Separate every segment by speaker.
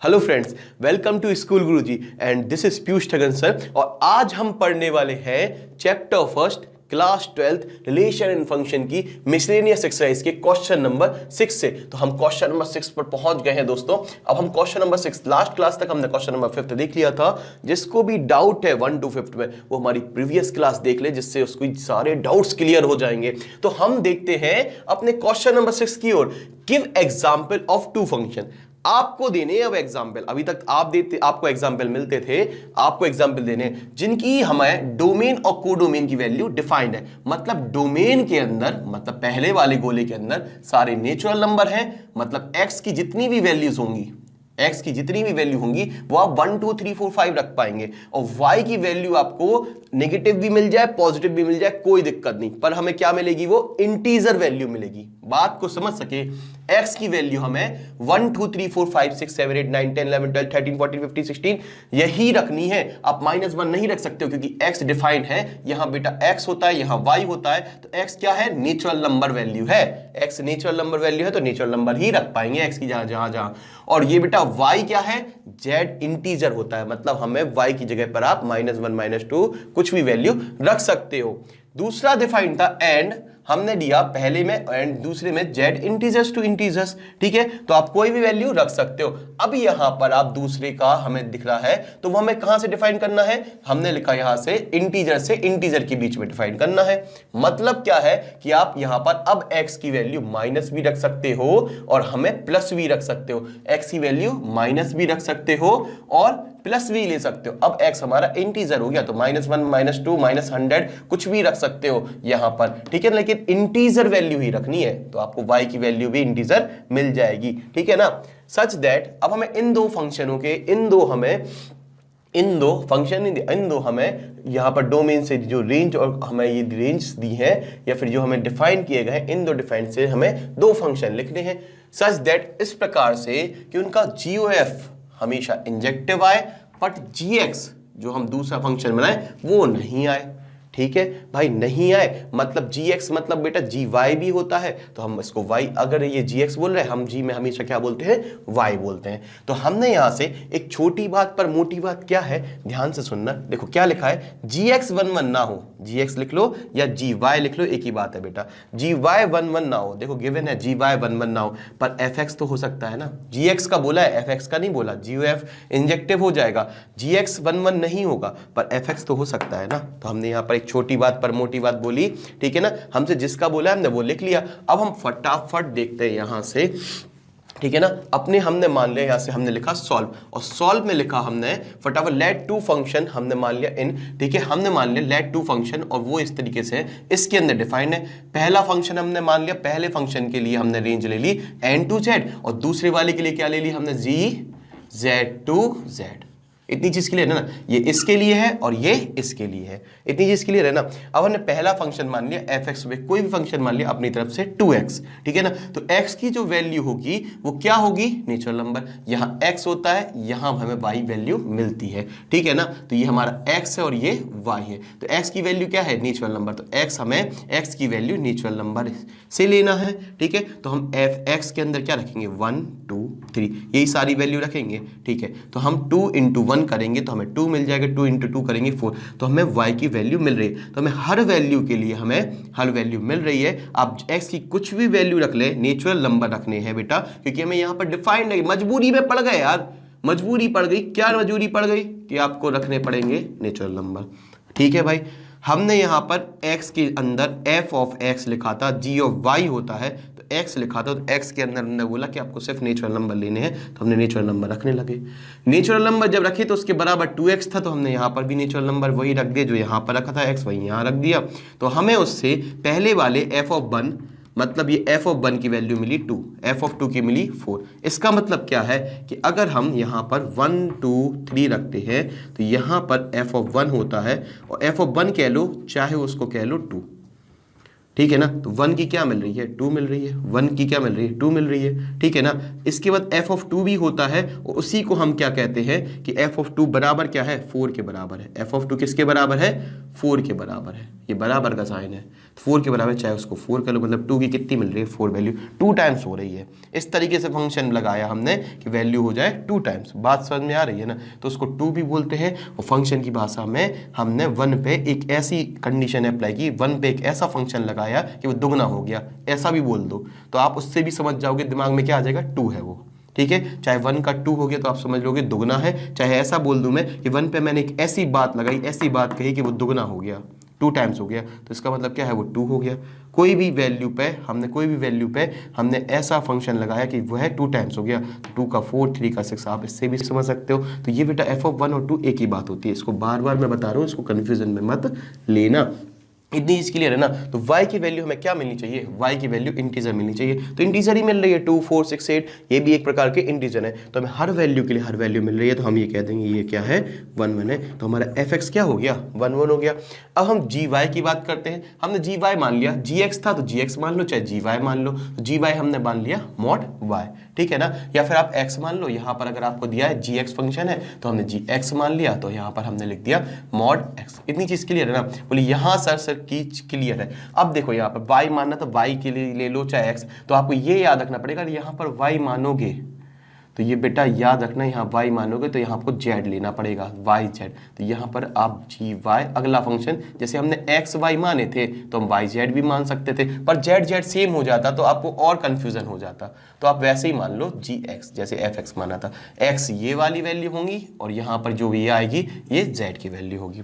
Speaker 1: Hello friends, welcome to School Guruji and this is Piyush Thagan sir. और आज हम पढ़ने वाले हैं chapter first class 12th relation and function की मिसलेनियस एक्सरसाइज के क्वेश्चन नंबर 6 से। तो हम क्वेश्चन नंबर 6 पर पहुंच गए हैं दोस्तों। अब हम क्वेश्चन नंबर 6, लास्ट क्लास तक हमने क्वेश्चन नंबर 5 देख लिया था। जिसको भी डाउट है 1 to 5 में, वो हमारी प्रीवियस क्लास देख ले, जिससे उसको सारे डाउट्स क्लियर हो जाएंगे। तो हम देखते हैं अपने क्वेश्चन नंबर 6 की ओर। Give example of two function. आपको देने अब एग्जाम्पल, अभी तक आपको एग्जाम्पल मिलते थे, आपको एग्जाम्पल देने जिनकी हमें डोमेन और कोडोमेन की वैल्यू डिफाइंड है। मतलब डोमेन के अंदर, मतलब पहले वाले गोले के अंदर सारे नेचुरल नंबर हैं। मतलब x की जितनी भी वैल्यूज होंगी, x की जितनी भी वैल्यू होंगी वो आप 1 2 3 4 5 रख पाएंगे। और y की वैल्यू आपको नेगेटिव भी मिल जाए, पॉजिटिव भी मिल जाए, कोई दिक्कत नहीं, पर हमें क्या मिलेगी, वो इंटीजर वैल्यू मिलेगी। बात को समझ सके, x की वैल्यू हमें 1 2 3 4 5 6 7 8 9 10 11 12 13 14 15 16 यही रखनी है। आप -1 नहीं रख सकते हो, क्योंकि x डिफाइंड है। यहां बेटा x होता है, यहां y होता है, तो x क्या है, नेचुरल नंबर वैल्यू है। x नेचुरल नंबर वैल्यू है, तो नेचुरल नंबर ही रख पाएंगे x की जहां जहां जहां। और ये बेटा y क्या है, z इंटीजर होता है। मतलब हमें y की जगह पर आप -1 -2 कुछ भी वैल्यू रख सकते हो। दूसरा डिफाइन था एंड, हमने दिया पहले में एंड दूसरे में z इंटीजर्स टू इंटीजर्स। ठीक है, तो आप कोई भी वैल्यू रख सकते हो। अब यहां पर आप दूसरे का हमें दिख रहा है, तो वो हमें कहां से डिफाइन करना है, हमने लिखा यहां से इंटीजर से इंटीजर के बीच में डिफाइन करना है। मतलब क्या है कि आप यहां पर अब x की वैल्यू माइनस भी रख सकते हो और हमें प्लस भी रख सकते हो। x की वैल्यू माइनस भी रख सकते हो और प्लस भी ले सकते हो। अब x हमारा इंटीजर हो गया, तो -1 -2 -100 कुछ भी रख सकते हो यहां पर। ठीक है, लेकिन इंटीजर वैल्यू ही रखनी है, तो आपको y की वैल्यू भी इंटीजर मिल जाएगी। ठीक है ना, सच दैट अब हमें इन दो फंक्शनों के इन दो हमें यहां पर डोमेन से जो रेंज और हमें ये रेंज दी है, या फिर जो हमें डिफाइन किए गए हैं, इन दो डिफाइन से हमें दो फंक्शन लिखने हैं। सच दैट इस प्रकार से कि उनका GOF हमेशा इंजेक्टिव आए, बट GX जो हम दूसरा फंक्शन बनाए वो नहीं आए। ठीक है भाई, नहीं आए मतलब GX मतलब बेटा GY भी होता है, तो हम इसको Y, अगर ये GX बोल रहे हैं, हम G में हमेशा क्या बोलते हैं, Y बोलते हैं। तो हमने यहां से एक छोटी बात पर मोटी बात क्या है, ध्यान से सुनना। देखो क्या लिखा है, GX 1 1 ना हो, GX लिख लो या GY लिख लो, एक ही बात है बेटा। GY 1 1 ना हो, देखो गिवन है GY 1 1 ना हो, पर FX तो हो सकता है ना। GX का बोला है, FX का नहीं बोला। GOF इंजेक्टिव हो जाएगा, GX 1 1 नहीं होगा, पर FX तो हो सकता है ना। तो हमने यहाँ पर छोटी बात पर मोटी बात बोली। ठीक है ना, हमसे जिसका बोला है हमने वो लिख लिया। अब हम फटाफट देखते हैं यहां से। ठीक है ना, अपने हमने मान लिया, यहां से हमने लिखा सॉल्व, और सॉल्व में लिखा हमने फटाफट लेट टू फंक्शन हमने मान लिया इन। ठीक है, हमने मान लिया लेट टू फंक्शन, और वो इस तरीके से इसके अंदर डिफाइंड है। पहला फंक्शन हमने मान लिया, पहले फंक्शन के लिए हमने रेंज ले ली n to z, और दूसरे वाले के लिए क्या ले ली हमने, z to z। इतनी चीज क्लियर है ना, ये इसके लिए है और ये इसके लिए है, इतनी चीज क्लियर है ना। अब हमने पहला फंक्शन मान लिया fx, कोई भी फंक्शन मान लिया अपनी तरफ से 2x। ठीक है ना, तो x की जो वैल्यू होगी वो क्या होगी, नेचुरल नंबर। यहां x होता है, यहां हमें y वैल्यू मिलती है। ठीक है ना, तो ये हमारा x है और ये y है, तो x की वैल्यू क्या है, नेचुरल नंबर। तो x हमें x की वैल्यू नेचुरल नंबर से लेना है। ठीक है, तो हम x के अंदर क्या रखेंगे, 1 2 3, यही सारी वैल्यू रखेंगे। ठीक है, तो हम 2 × 1 करेंगे तो हमें 2 मिल जाएगा, 2 × 2 करेंगे 4, तो हमें y की वैल्यू मिल रही है। तो हमें हर वैल्यू के लिए हमें हर वैल्यू मिल रही है। आप x की कुछ भी वैल्यू रख ले, नेचुरल नंबर रखने हैं बेटा, क्योंकि हमें यहाँ पर डिफाइंड नहीं, मजबूरी में पड़ गए यार, मजबूरी पड़ गई। क्या मजबूरी पड़ गई कि आपको रखने पड़ेंगे नेचुरल नंबर। ठीक है भाई, हमने यहाँ पर x के अंदर f ऑफ x लिखा था, g ऑफ y होता है, तो x लिखा था, तो x के अंदर हमने बोला कि आपको सिर्फ नेचुरल नंबर लेने हैं, तो हमने नेचुरल नंबर रखने लगे। नेचुरल नंबर जब रखे तो उसके बराबर 2x था, तो हमने यहाँ पर भी नेचुरल नंबर वही रख दिया जो यहाँ पर रखा था, x वही यहाँ रख दिया। तो हमें उससे पहले वाले f ऑफ 1, मतलब ये f ऑफ 1 की वैल्यू मिली 2, f ऑफ 2 की मिली 4। इसका मतलब क्या है कि अगर हम यहाँ पर 1 2 3 रखते हैं, तो यहाँ पर f ऑफ 1 होता है, और f ऑफ 1 कह लो चाहे उसको कह लो 2। ठीक है ना। तो 1 की क्या मिल रही है, 2 मिल रही है, 1 की क्या मिल रही है, 2 मिल रही है, ठीक है ना। इसके बाद f ऑफ 2 भी होता है और उसी को हम क्या कहते हैं कि f ऑफ 2 बराबर क्या है, 4 के बराबर है। f ऑफ 2 किसके बराबर है, 4 के बराबर है, ये बराबर का साइन है, 4 के बराबर, चाहे उसको 4 कर लो, मतलब 2 की कितनी मिल रही है, 4 वैल्यू 2 टाइम्स हो रही है। इस तरीके से फंक्शन लगाया हमने कि वैल्यू हो जाए 2 टाइम्स। बात समझ में आ रही है ना। तो उसको 2 भी बोलते हैं और फंक्शन की भाषा में हमने 1 पे एक ऐसी कंडीशन अप्लाई की, 1 पे एक ऐसा फंक्शन लगाया कि वो दुगना हो गया, ऐसा भी बोल दो तो आप उससे भी समझ जाओगे, दिमाग में क्या आ जाएगा, 2 है वो, ठीक है। चाहे 1 का 2 हो गया तो आप समझ लोगे दुगना है, चाहे ऐसा बोल दूं मैं कि 1 पे मैंने एक ऐसी बात लगाई, ऐसी बात कही कि वो दुगना हो गया, 2 टाइम्स हो गया, तो इसका मतलब क्या है, वो 2 हो गया। कोई भी वैल्यू पे हमने ऐसा फंक्शन लगाया कि वो है 2 टाइम्स हो गया, 2 का 4, 3 का 6, आप इससे भी समझ सकते हो। तो ये बेटा f ऑफ 1 और 2 एक ही बात होती है, इसको बार बार मैं बता रहा हूँ, इसको कन्फ्यूजन में मत लेना। इतनी चीज क्लियर है ना। तो y की वैल्यू हमें क्या मिलनी चाहिए, y की वैल्यू इंटीजर मिलनी चाहिए, तो इंटीजर ही मिल रही है, 2, 4, 6, 8, ये भी एक प्रकार के इंटीजर है। तो हमें हर वैल्यू के लिए हर वैल्यू मिल रही है, तो हम ये कह देंगे ये क्या है, 1 1 है। तो हमारा fx क्या हो गया, 1 1 हो गया। अब हम gy की बात करते हैं, हमने gy मान लिया, gx था तो gx मान लो, चाहे gy मान लो, तो gy हमने मान लिया मॉड y, ठीक है ना। या फिर आप x मान लो, यहाँ पर अगर आपको दिया है gx फंक्शन है तो हमने gx मान लिया, तो यहाँ पर हमने लिख दिया मॉड x। इतनी चीज क्लियर है ना। बोले यहाँ सर की क्लियर है। अब देखो यहाँ पर y मानना तो y के लिए ले लो चाहे x, तो आपको ये याद रखना पड़ेगा, यहाँ पर y मानोगे तो ये बेटा याद रखना, यहाँ y मानोगे तो यहाँ आपको z लेना पड़ेगा, y z। तो यहाँ पर आप gy अगला फंक्शन, जैसे हमने x y माने थे तो हम y z भी मान सकते थे, पर z z सेम हो जाता तो आपको और कंफ्यूजन हो जाता। तो आप वैसे ही मान लो gx, जैसे fx माना था, x ये वाली वैल्यू होंगी और यहाँ पर जो ये आएगी ये z की वैल्यू होगी।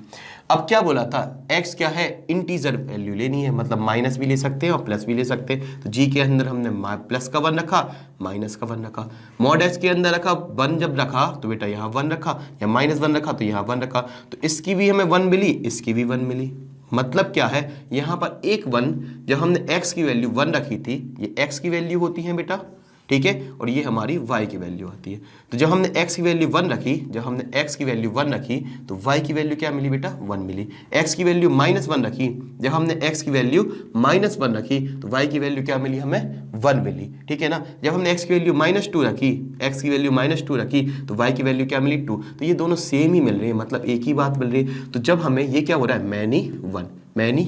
Speaker 1: अब क्या बोला था, x क्या है, इंटीजर वैल्यू लेनी है, मतलब माइनस भी ले सकते हैं और प्लस भी ले सकते हैं। तो g के अंदर हमने प्लस का 1 रखा, माइनस का 1 रखा, मॉड h के अंदर रखा 1 जब रखा तो बेटा यहाँ 1 रखा, या -1 रखा तो यहाँ 1 रखा, तो इसकी भी हमें 1 मिली, इसकी भी 1 मिली। मतलब क्या है, यहाँ पर एक 1, जब हमने x की वैल्यू 1 रखी थी, ये x की वैल्यू होती है बेटा, ठीक है, और ये हमारी y की वैल्यू आती है। तो जब हमने x की वैल्यू 1 रखी, तो y की वैल्यू क्या मिली बेटा, 1 मिली। x की वैल्यू -1 रखी, जब हमने x की वैल्यू -1 रखी तो y की वैल्यू क्या मिली, हमें 1 मिली, ठीक है ना। जब हमने x की वैल्यू -2 रखी, तो y की वैल्यू क्या मिली, 2। तो ये दोनों सेम ही मिल रही है, मतलब एक ही बात मिल रही है। तो जब हमें ये क्या हो रहा है, मैनी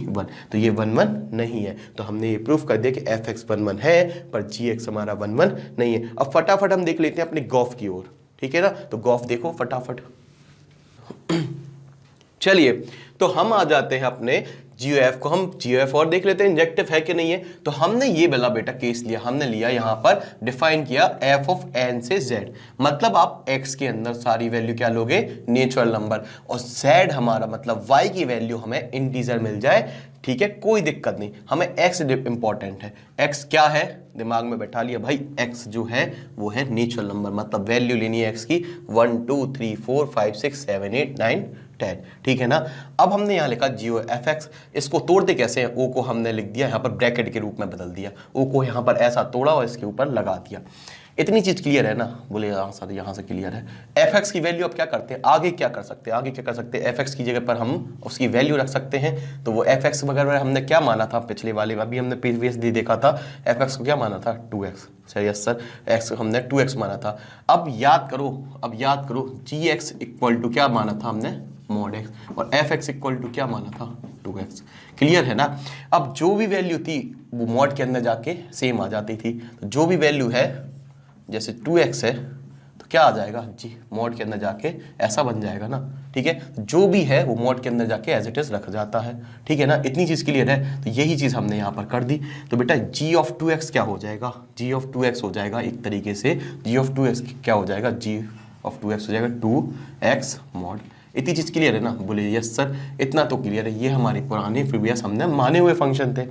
Speaker 1: 1, तो ये 1 1 नहीं है। तो हमने ये प्रूफ कर दिया कि fx 1 1 है पर gx हमारा 1 1 नहीं है। अब फटाफट हम देख लेते हैं अपने गॉफ की ओर, ठीक है ना। तो गॉफ देखो फटाफट। चलिए तो हम आ जाते हैं अपने GOF को, हम GOF और देख लेते हैं इंजेक्टिव है कि नहीं है। तो हमने ये वाला बेटा केस लिया, हमने लिया यहाँ पर डिफाइन किया f ऑफ n से z, मतलब आप x के अंदर सारी वैल्यू क्या लोगे, नेचुरल नंबर, और z हमारा मतलब y की वैल्यू हमें इंटीजर मिल जाए, ठीक है, कोई दिक्कत नहीं, हमें x इंपॉर्टेंट है। x क्या है, दिमाग में बैठा लिया भाई, x जो है वो है नेचुरल नंबर, मतलब वैल्यू लेनी है x की 1 2 3 4 5 6 7 8 9 10, ठीक है ना। अब हमने यहाँ लिखा GOFX, इसको तोड़ते कैसे हैं, o को हमने लिख दिया यहाँ पर ब्रैकेट के रूप में बदल दिया, o को यहाँ पर ऐसा तोड़ा और इसके ऊपर लगा दिया। इतनी चीज क्लियर है ना, बोले यहाँ से क्लियर है। fx की वैल्यू अब क्या करते हैं, आगे क्या कर सकते हैं, fx की जगह पर हम उसकी वैल्यू रख सकते हैं। तो वो fx वगैरह हमने क्या माना था पिछले वाले में, अभी हमने प्रीवियसली देखा था fx को क्या माना था, 2x, sir yes sir, x को हमने 2x माना था। अब याद करो gx इक्वल टू क्या माना था हमने, मॉड x, और fx इक्वल टू क्या माना था, 2x। क्लियर है ना। अब जो भी वैल्यू थी वो मॉड के अंदर जाके सेम आ जाती थी, तो जो भी वैल्यू है जैसे 2x है तो क्या आ जाएगा जी, मॉड के अंदर जाके ऐसा बन जाएगा ना, ठीक है, जो भी है वो मॉड के अंदर जाके एज इट इज रख जाता है, ठीक है ना। इतनी चीज क्लियर है, तो यही चीज हमने यहाँ पर कर दी। तो बेटा g ऑफ 2x क्या हो जाएगा, g ऑफ 2x हो जाएगा एक तरीके से, g ऑफ 2x क्या हो जाएगा, g ऑफ 2x हो जाएगा 2x मॉड। इतनी चीज क्लियर है ना, बोले यस सर, इतना तो क्लियर है, ये हमारे पुराने प्रीवियस हमने माने हुए फंक्शन थे।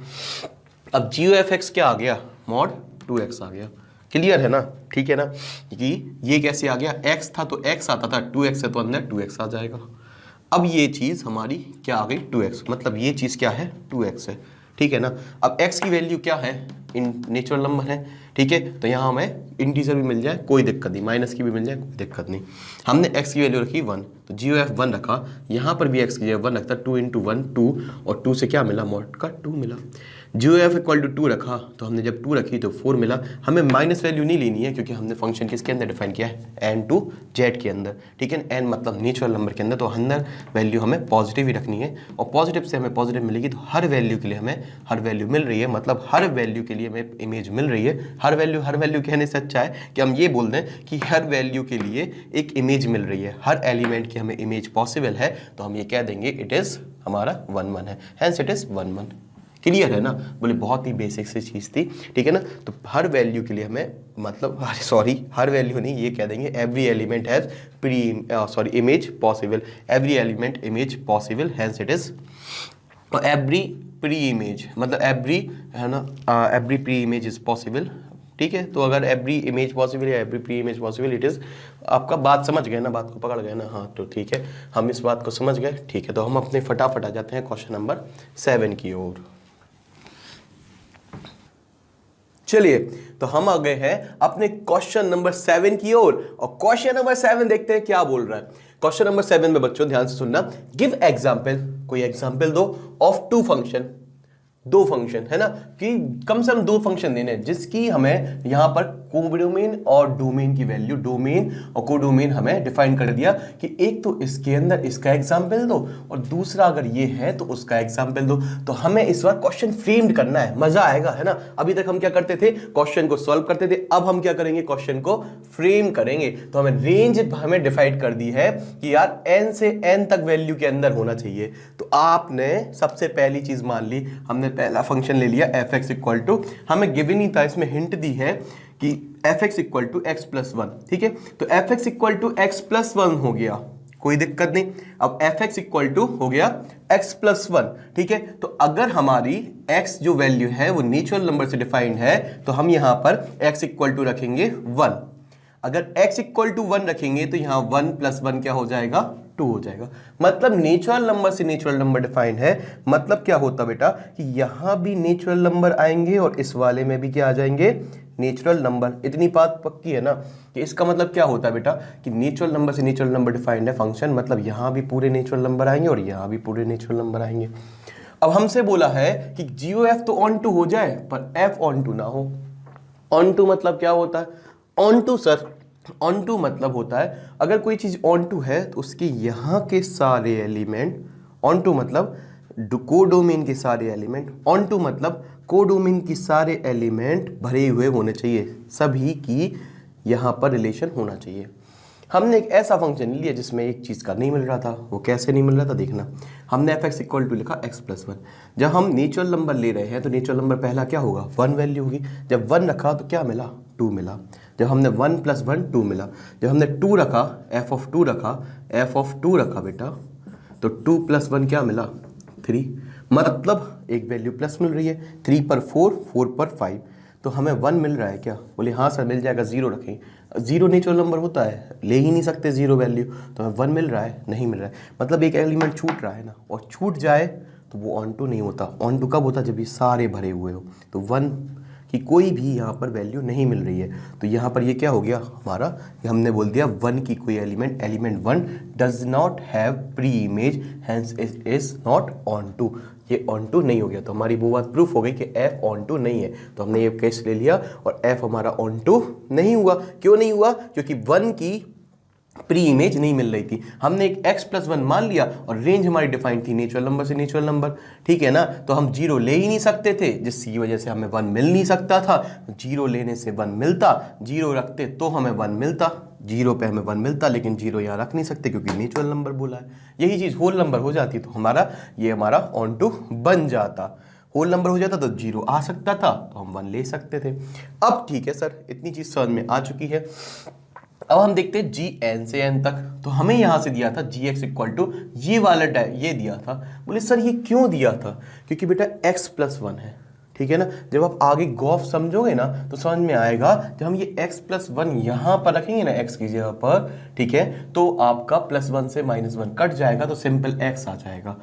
Speaker 1: अब GOFX क्या आ गया, मॉड 2x आ गया, क्लियर है ना, ठीक है ना, कि ये कैसे आ गया, x था तो x आता था, 2x है तो अंदर 2x आ जाएगा। अब ये चीज हमारी क्या आ गई, 2x, मतलब ये चीज क्या है, 2x है, ठीक है ना। अब x की वैल्यू क्या है, इन नेचुरल नंबर है, ठीक है, तो यहाँ हमें इंटीजर भी मिल जाए कोई दिक्कत नहीं, माइनस की भी मिल जाए कोई दिक्कत नहीं। हमने x की वैल्यू रखी 1, तो GOF 1 रखा, यहाँ पर भी x की जगह 1 रखता, 2 × 1 2, और 2 से क्या मिला, मॉड का 2 मिला। जीरो एफ इक्वल टू 2 रखा, तो हमने जब 2 रखी तो 4 मिला। हमें माइनस वैल्यू नहीं लेनी है क्योंकि हमने फंक्शन किसके अंदर डिफाइन किया है, एन टू जेड के अंदर, ठीक है, एन मतलब नेचुरल नंबर के अंदर, तो अंदर वैल्यू हमें पॉजिटिव ही रखनी है और पॉजिटिव से हमें पॉजिटिव मिलेगी, तो हर वैल्यू के लिए हमें हर वैल्यू मिल रही है, मतलब हर वैल्यू के लिए हमें इमेज मिल रही है। हर वैल्यू कहने से अच्छा है कि हम ये बोल दें कि हर वैल्यू के लिए एक इमेज मिल रही है, हर एलिमेंट की हमें इमेज पॉसिबल है, तो हम ये कह देंगे इट इज हमारा 1 1 है, हेंस इट इज 1 1। क्लियर है ना, बोले बहुत ही बेसिक सी चीज़ थी, ठीक है ना। तो हर वैल्यू के लिए हमें मतलब सॉरी हर वैल्यू नहीं, ये कह देंगे every element has image possible, every element image possible, hence it is every pre image, मतलब एवरी है ना, every preimage is possible, ठीक है। तो अगर एवरी इमेज पॉसिबल या every pre image possible it is, आपका बात समझ गए ना, बात को पकड़ गए ना, हाँ तो ठीक है, हम इस बात को समझ गए, ठीक है। तो हम अपने फटाफट आ जाते हैं क्वेश्चन नंबर 7 की ओर। चलिए, तो हम आ गए हैं अपने क्वेश्चन नंबर 7 की ओर और क्वेश्चन नंबर 7 देखते हैं क्या बोल रहा है। क्वेश्चन नंबर 7 में बच्चों ध्यान से सुनना, गिव एग्जाम्पल, कोई एग्जाम्पल दो ऑफ 2 फंक्शन, 2 फंक्शन है ना, कि कम से कम 2 फंक्शन देने जिसकी हमें यहां पर कोडोमेन और डोमेन की वैल्यू, डोमेन और कोडोमेन हमें डिफाइन कर दिया कि एक तो इसके अंदर इसका एग्जाम्पल दो और दूसरा अगर ये है तो उसका एग्जाम्पल दो। तो हमें इस बार क्वेश्चन फ्रेम्ड करना है, मजा आएगा है ना। अभी तक हम क्या करते थे, क्वेश्चन को सॉल्व करते थे, अब हम क्या करेंगे, क्वेश्चन को फ्रेम करेंगे। तो हमें रेंज हमें डिफाइड कर दी है कि यार n से n तक वैल्यू के अंदर होना चाहिए। तो आपने सबसे पहली चीज मान ली, हमने पहला फंक्शन ले लिया एफ एक्स इक्वल टू, हमें गिवन ही था, इसमें हिंट दी है कि F X equal to X plus 1, ठीक है। तो F X equal to X plus 1 हो गया, कोई दिक्कत नहीं। अब एफ एक्स इक्वल टू हो गया एक्स प्लस 1, ठीक है। तो अगर हमारी x जो वैल्यू है वो नेचुरल नंबर से डिफाइंड है तो हम यहां पर x इक्वल टू रखेंगे 1। अगर x इक्वल टू 1 रखेंगे तो यहां 1 प्लस 1 क्या हो जाएगा, 2 हो जाएगा। मतलब नेचुरल नंबर से नेचुरल नंबर डिफाइंड है, मतलब क्या होता बेटा कि यहां भी नेचुरल नंबर आएंगे और इस वाले में भी क्या आ जाएंगे, नेचुरल नंबर। इतनी बात पक्की है ना कि इसका मतलब क्या होता है बेटा कि नेचुरल नंबर से नेचुरल नंबर डिफाइंड है फंक्शन, मतलब यहां भी पूरे नेचुरल नंबर आएंगे और यहां भी पूरे नेचुरल नंबर आएंगे। अब हमसे बोला है कि जीरो एफ तो ऑन टू हो जाए पर एफ ऑन टू ना हो। ऑन टू मतलब क्या होता है, onto sir, onto मतलब होता है अगर कोई चीज ऑन टू है तो उसके यहाँ के सारे एलिमेंट, ऑन टू मतलब कोडोमेन के सारे एलिमेंट, ऑन टू मतलब कोडोमेन की सारे एलिमेंट भरे हुए होने चाहिए, सभी की यहाँ पर रिलेशन होना चाहिए। हमने एक ऐसा फंक्शन लिया जिसमें एक चीज़ का नहीं मिल रहा था, वो कैसे नहीं मिल रहा था देखना। हमने एफ एक्स इक्वल टू लिखा एक्स प्लस 1, जब हम नेचुरल नंबर ले रहे हैं तो नेचुरल नंबर पहला क्या होगा, 1 वैल्यू होगी। जब 1 रखा तो क्या मिला, 2 मिला। जब हमने 1 प्लस 1 2 मिला। जब हमने 2 रखा, एफ ऑफ 2 रखा, एफ ऑफ 2 रखा बेटा, तो 2 प्लस 1 क्या मिला, 3। मतलब एक वैल्यू प्लस मिल रही है, 3 पर 4, 4 पर 5, तो हमें 1 मिल रहा है क्या, बोले हाँ सर मिल जाएगा। 0 रखें, 0 नेचुरल नंबर होता है, ले ही नहीं सकते 0 वैल्यू, तो हमें 1 मिल रहा है, नहीं मिल रहा है, मतलब एक एलिमेंट छूट रहा है ना, और छूट जाए तो वो ऑन टू नहीं होता। ऑन टू कब होता, जब ये सारे भरे हुए हो। तो 1 की कोई भी यहाँ पर वैल्यू नहीं मिल रही है, तो यहाँ पर ये क्या हो गया हमारा, हमने बोल दिया 1 की कोई element 1 does not have preimage, hence it is not onto, ये ऑन टू नहीं हो गया। तो हमारी वो बात प्रूफ हो गई कि f ऑन टू नहीं है, तो हमने ये केस ले लिया और f हमारा ऑन टू नहीं हुआ। क्यों नहीं हुआ, क्योंकि 1 की प्री इमेज नहीं मिल रही थी। हमने एक x प्लस 1 मान लिया और रेंज हमारी डिफाइन थी नेचुरल नंबर से नेचुरल नंबर, ठीक है ना। तो हम 0 ले ही नहीं सकते थे, जिसकी वजह से हमें 1 मिल नहीं सकता था। 0 लेने से 1 मिलता, 0 रखते तो हमें 1 मिलता, 0 पे हमें 1 मिलता, लेकिन 0 यहाँ रख नहीं सकते क्योंकि नेचुरल नंबर बोला है। यही चीज़ होल नंबर हो जाती तो हमारा ऑन टू बन जाता, होल नंबर हो जाता तो 0 आ सकता था, तो हम 1 ले सकते थे। अब ठीक है सर, इतनी चीज़ समझ में आ चुकी है। अब हम देखते हैं जी एन से एन तक, तो हमें यहां से दिया था जी एक्स इक्वल टू ये वाला ये दिया था। बोले सर ये क्यों दिया था, क्योंकि बेटा x प्लस 1 है, ठीक है ना। जब आप आगे गौफ समझोगे ना तो समझ में आएगा, जब हम ये x प्लस 1 यहां पर रखेंगे ना x की जगह पर, ठीक है, तो आपका प्लस 1 से माइनस 1 कट जाएगा तो सिंपल x आ जाएगा।